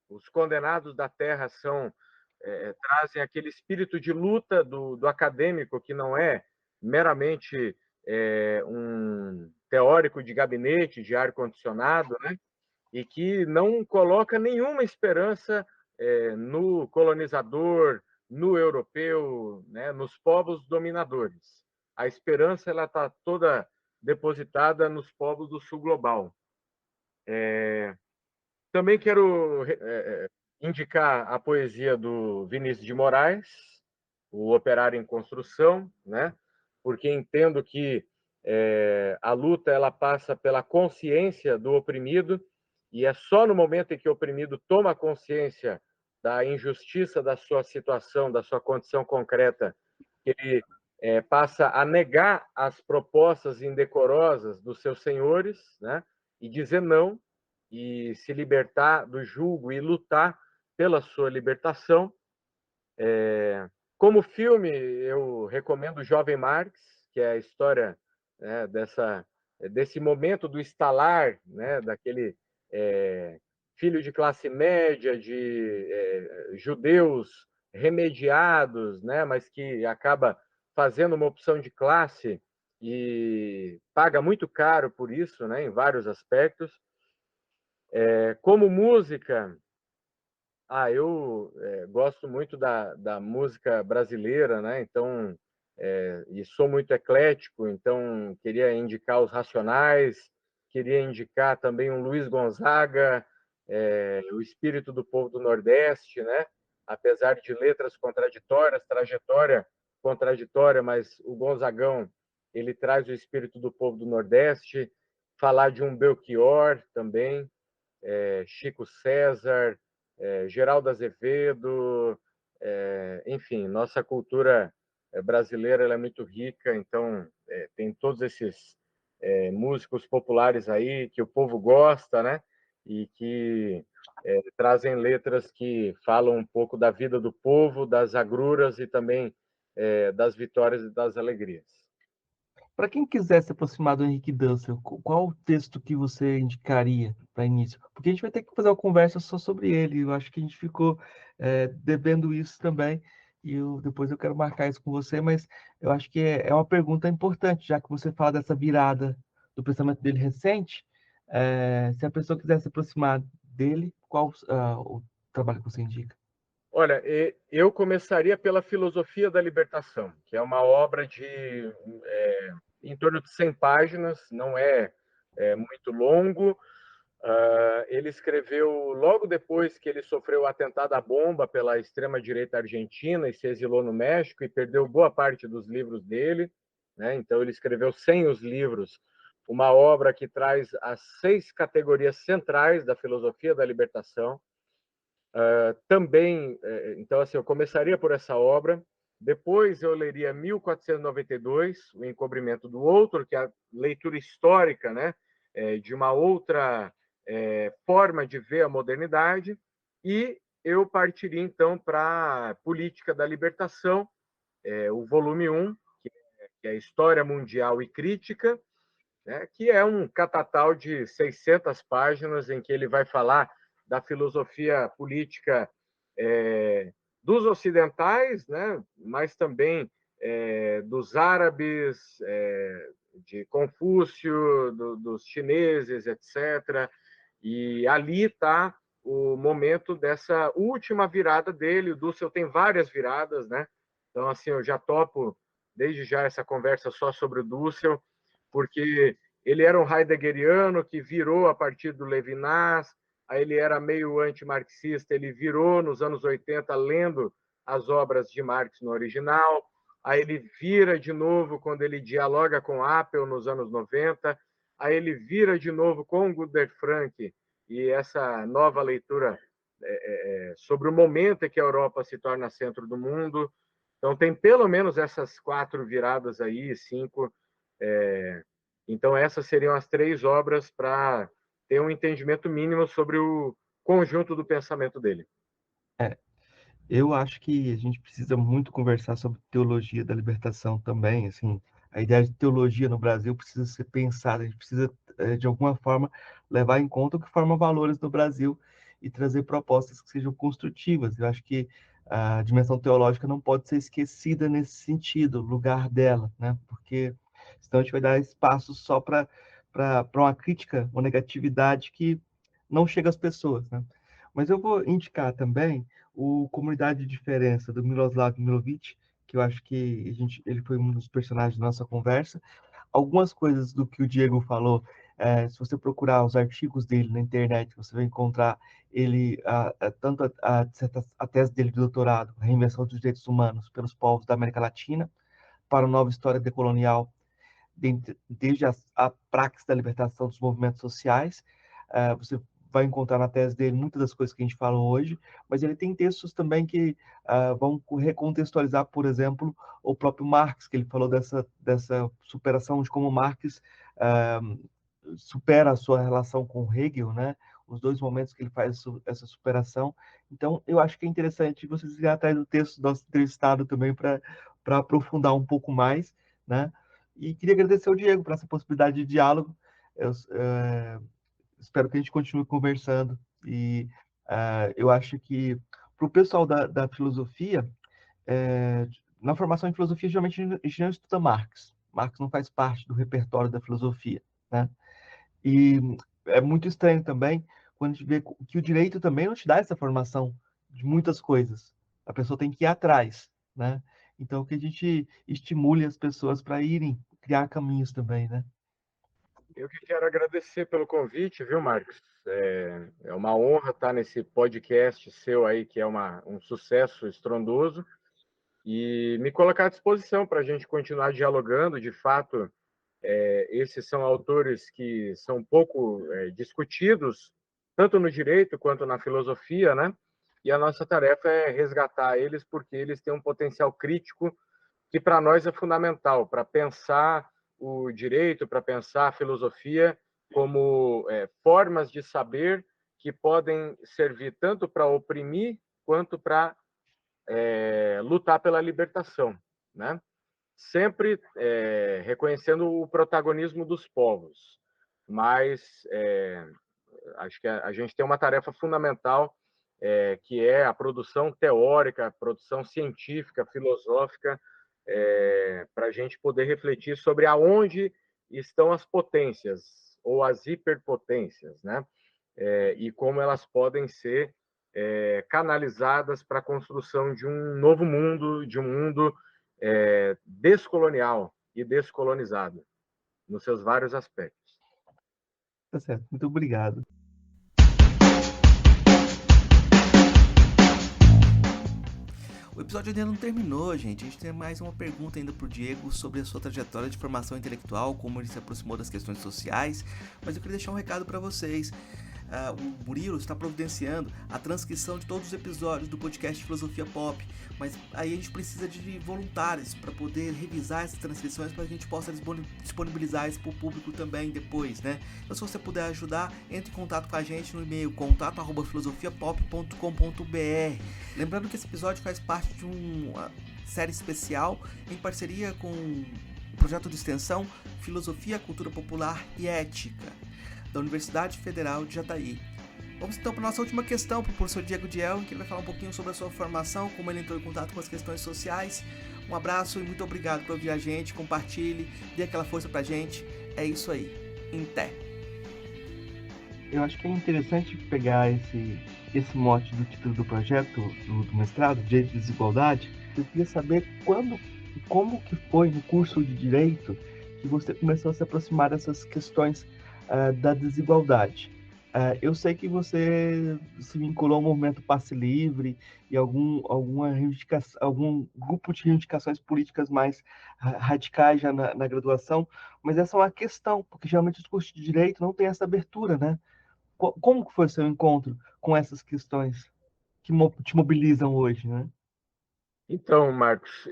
Os Condenados da Terra trazem aquele espírito de luta do acadêmico, que não é meramente um teórico de gabinete, de ar-condicionado, né? E que não coloca nenhuma esperança no colonizador, no europeu, né? Nos povos dominadores. A esperança ela está toda depositada nos povos do sul global. Também quero indicar a poesia do Vinícius de Moraes, O Operário em Construção, né? Porque entendo que a luta ela passa pela consciência do oprimido, e é só no momento em que o oprimido toma consciência da injustiça da sua situação, da sua condição concreta, que ele passa a negar as propostas indecorosas dos seus senhores, né? E dizer não, e se libertar do jugo e lutar pela sua libertação. Como filme, eu recomendo Jovem Marx, que é a história, né, desse momento do estalar, né, daquele filho de classe média, de judeus remediados, né, mas que acaba fazendo uma opção de classe e paga muito caro por isso, né, em vários aspectos. Como música, eu gosto muito da música brasileira, né? Então, e sou muito eclético, então queria indicar os Racionais, queria indicar também um Luiz Gonzaga, o espírito do povo do Nordeste, né? Apesar de letras contraditórias, trajetória contraditória, mas o Gonzagão ele traz o espírito do povo do Nordeste. Falar de um Belchior também, Chico César, Geraldo Azevedo, enfim, nossa cultura brasileira ela é muito rica, então tem todos esses músicos populares aí que o povo gosta, né? E que trazem letras que falam um pouco da vida do povo, das agruras e também das vitórias e das alegrias. Para quem quiser se aproximar do Henrique Dussel, qual o texto que você indicaria para início? Porque a gente vai ter que fazer uma conversa só sobre ele. Eu acho que a gente ficou devendo isso também. E depois eu quero marcar isso com você, mas eu acho que é uma pergunta importante, já que você fala dessa virada do pensamento dele recente. Se a pessoa quiser se aproximar dele, qual o trabalho que você indica? Olha, eu começaria pela Filosofia da Libertação, que é uma obra de em torno de 100 páginas, não é muito longo. Ele escreveu logo depois que ele sofreu o atentado à bomba pela extrema-direita argentina e se exilou no México e perdeu boa parte dos livros dele, né? Então, ele escreveu 100 os livros, uma obra que traz as 6 categorias centrais da filosofia da libertação. Também, então, assim, eu começaria por essa obra, depois eu leria 1492, O Encobrimento do Outro, que é a leitura histórica, né, de uma outra forma de ver a modernidade, e eu partiria, então, para a Política da Libertação, o volume 1, que é História Mundial e Crítica, né, que é um catatal de 600 páginas, em que ele vai falar da filosofia política dos ocidentais, né, mas também dos árabes, de Confúcio, dos chineses, etc. E ali está o momento dessa última virada dele. O Dussel tem várias viradas, né? Então, assim, eu já topo desde já essa conversa só sobre o Dussel, porque ele era um heideggeriano que virou a partir do Levinas, aí ele era meio antimarxista, ele virou nos anos 80 lendo as obras de Marx no original, aí ele vira de novo quando ele dialoga com Apel nos anos 90, aí ele vira de novo com Guder Frank e essa nova leitura sobre o momento em que a Europa se torna centro do mundo. Então tem pelo menos essas 4 viradas aí, 5. Então essas seriam as 3 obras para ter um entendimento mínimo sobre o conjunto do pensamento dele. Eu acho que a gente precisa muito conversar sobre teologia da libertação também, assim, a ideia de teologia no Brasil precisa ser pensada, a gente precisa, de alguma forma, levar em conta o que forma valores no Brasil e trazer propostas que sejam construtivas. Eu acho que a dimensão teológica não pode ser esquecida nesse sentido, o lugar dela, né? Porque senão a gente vai dar espaço só para uma crítica, uma negatividade que não chega às pessoas, né? Mas eu vou indicar também o Comunidade de Diferença, do Miroslav Milovic, que eu acho que ele foi um dos personagens da nossa conversa. Algumas coisas do que o Diego falou, se você procurar os artigos dele na internet, você vai encontrar ele, tanto a tese dele de doutorado, a Reinvenção dos Direitos Humanos pelos Povos da América Latina, para a Nova História Decolonial, desde a praxis da libertação dos movimentos sociais. Você vai encontrar na tese dele muitas das coisas que a gente falou hoje, mas ele tem textos também que vão recontextualizar, por exemplo, o próprio Marx, que ele falou dessa superação de como Marx supera a sua relação com Hegel, né? Os 2 momentos que ele faz essa superação. Então, eu acho que é interessante vocês irem atrás do texto do nosso entrevistado também para aprofundar um pouco mais, né? E queria agradecer ao Diego por essa possibilidade de diálogo. Eu espero que a gente continue conversando. E eu acho que, para o pessoal da filosofia, na formação em filosofia, geralmente a gente não estuda Marx. Marx não faz parte do repertório da filosofia, né? E é muito estranho também quando a gente vê que o direito também não te dá essa formação de muitas coisas. A pessoa tem que ir atrás, né? Então, que a gente estimule as pessoas para irem criar caminhos também, né? Eu que quero agradecer pelo convite, viu, Marcos? É uma honra estar nesse podcast seu aí, que é um sucesso estrondoso, e me colocar à disposição para a gente continuar dialogando. De fato, esses são autores que são pouco discutidos, tanto no direito quanto na filosofia, né? E a nossa tarefa é resgatar eles, porque eles têm um potencial crítico que para nós é fundamental para pensar o direito, para pensar a filosofia como formas de saber que podem servir tanto para oprimir quanto para lutar pela libertação, né? Sempre reconhecendo o protagonismo dos povos, mas acho que a gente tem uma tarefa fundamental, que é a produção teórica, a produção científica, filosófica, para a gente poder refletir sobre aonde estão as potências ou as hiperpotências, né? E como elas podem ser canalizadas para a construção de um novo mundo, de um mundo descolonial e descolonizado, nos seus vários aspectos. Tá certo, muito obrigado. O episódio ainda não terminou, gente. A gente tem mais uma pergunta ainda pro Diego sobre a sua trajetória de formação intelectual, como ele se aproximou das questões sociais, mas eu queria deixar um recado para vocês. o Murilo está providenciando a transcrição de todos os episódios do podcast Filosofia Pop, mas aí a gente precisa de voluntários para poder revisar essas transcrições para que a gente possa disponibilizar isso para o público também depois, né? Então, se você puder ajudar, entre em contato com a gente no e-mail contato@filosofiapop.com.br. Lembrando que esse episódio faz parte de uma série especial em parceria com o projeto de extensão Filosofia, Cultura Popular e Ética da Universidade Federal de Jataí. Vamos então para a nossa última questão, para o professor Diego Diel, que ele vai falar um pouquinho sobre a sua formação, como ele entrou em contato com as questões sociais. Um abraço e muito obrigado por ouvir a gente, compartilhe, dê aquela força pra gente. É isso aí. Em té. Eu acho que é interessante pegar esse mote do título do projeto, do mestrado, Direito e Desigualdade. Eu queria saber como que foi no curso de Direito que você começou a se aproximar dessas questões da desigualdade. Eu sei que você se vinculou ao movimento Passe Livre e algum grupo de reivindicações políticas mais radicais já na graduação, mas essa é uma questão, porque geralmente os cursos de Direito não têm essa abertura, né? Como que foi o seu encontro com essas questões que te mobilizam hoje, né? Então, Marcos,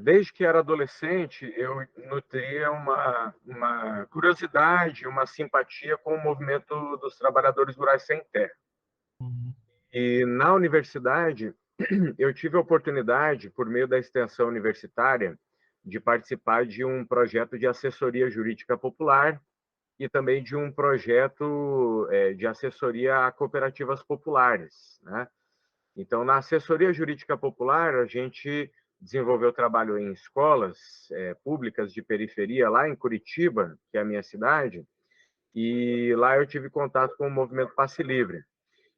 desde que era adolescente, eu nutria uma curiosidade, uma simpatia com o movimento dos trabalhadores rurais sem terra. Uhum. E na universidade, eu tive a oportunidade, por meio da extensão universitária, de participar de um projeto de assessoria jurídica popular e também de um projeto de assessoria a cooperativas populares, né? Então, na assessoria jurídica popular, a gente desenvolveu trabalho em escolas públicas de periferia, lá em Curitiba, que é a minha cidade, e lá eu tive contato com o movimento Passe Livre.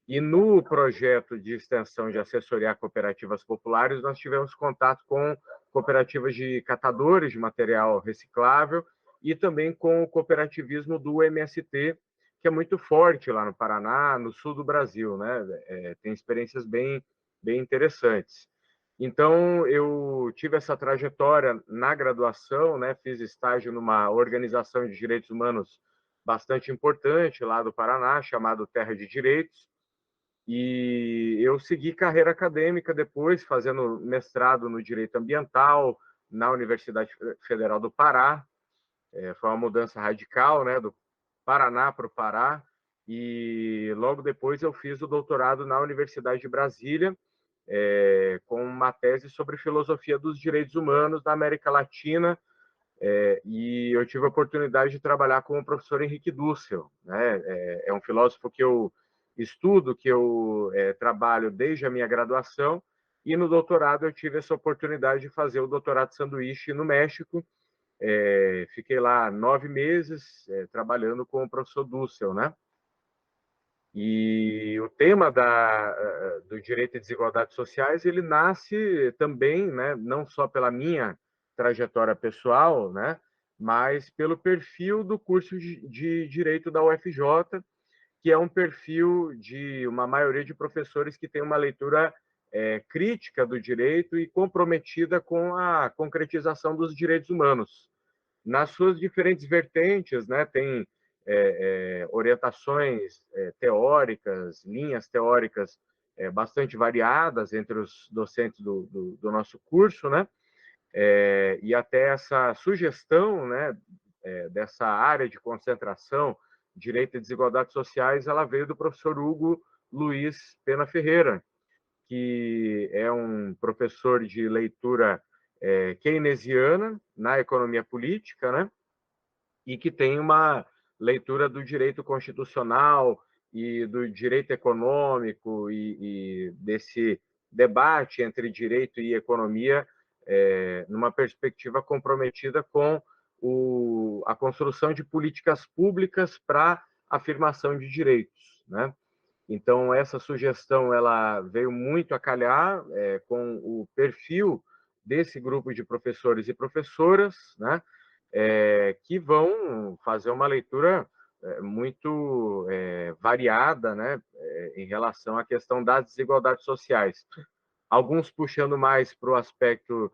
E no projeto de extensão de assessoria a cooperativas populares, nós tivemos contato com cooperativas de catadores de material reciclável e também com o cooperativismo do MST, que é muito forte lá no Paraná, no sul do Brasil, né? Tem experiências bem interessantes. Então, eu tive essa trajetória na graduação, né? Fiz estágio numa organização de direitos humanos bastante importante lá do Paraná, chamado Terra de Direitos, e eu segui carreira acadêmica depois, fazendo mestrado no Direito Ambiental na Universidade Federal do Pará. Foi uma mudança radical, né, do Paraná para o Pará. E logo depois eu fiz o doutorado na Universidade de Brasília, com uma tese sobre filosofia dos direitos humanos na América Latina. E eu tive a oportunidade de trabalhar com o professor Henrique Dussel, né? É um filósofo que eu estudo, que eu trabalho desde a minha graduação, e no doutorado eu tive essa oportunidade de fazer o doutorado sanduíche no México. Fiquei lá 9 meses trabalhando com o professor Dussel, né? E o tema do direito e desigualdades sociais, ele nasce também, né, não só pela minha trajetória pessoal, né, mas pelo perfil do curso de Direito da UFJ, que é um perfil de uma maioria de professores que tem uma leitura crítica do direito e comprometida com a concretização dos direitos humanos. Nas suas diferentes vertentes, né, tem orientações teóricas, linhas teóricas bastante variadas entre os docentes do nosso curso, né? E até essa sugestão, né, dessa área de concentração, direito e desigualdades sociais, ela veio do professor Hugo Luiz Pena Ferreira, que é um professor de leitura keynesiana na economia política, né? E que tem uma leitura do direito constitucional e do direito econômico e desse debate entre direito e economia numa perspectiva comprometida com a construção de políticas públicas para afirmação de direitos, né? Então, essa sugestão ela veio muito a calhar com o perfil desse grupo de professores e professoras, né? Que vão fazer uma leitura muito variada, né? Em relação à questão das desigualdades sociais. Alguns puxando mais para o aspecto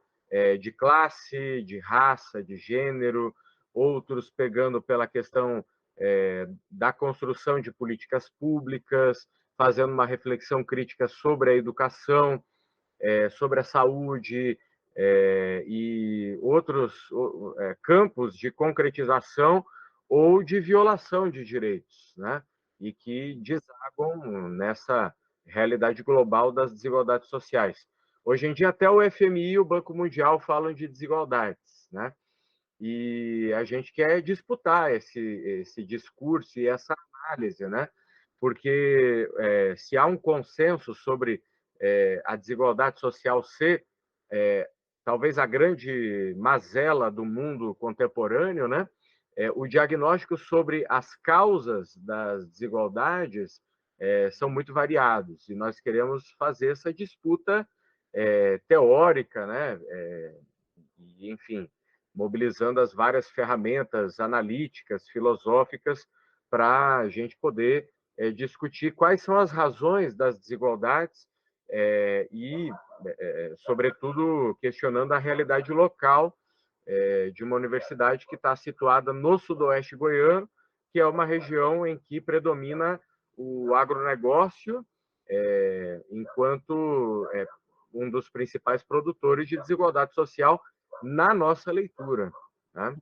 de classe, de raça, de gênero, outros pegando pela questão da construção de políticas públicas, fazendo uma reflexão crítica sobre a educação, sobre a saúde e outros campos de concretização ou de violação de direitos, né? E que desagam nessa realidade global das desigualdades sociais. Hoje em dia, até o FMI e o Banco Mundial falam de desigualdades, né? E a gente quer disputar esse discurso e essa análise, né? Porque se há um consenso sobre a desigualdade social ser talvez a grande mazela do mundo contemporâneo, né? O diagnóstico sobre as causas das desigualdades são muito variados e nós queremos fazer essa disputa teórica, né? E, enfim, mobilizando as várias ferramentas analíticas, filosóficas, para a gente poder discutir quais são as razões das desigualdades e, sobretudo, questionando a realidade local de uma universidade que está situada no sudoeste goiano, que é uma região em que predomina o agronegócio, enquanto um dos principais produtores de desigualdade social na nossa leitura. Né?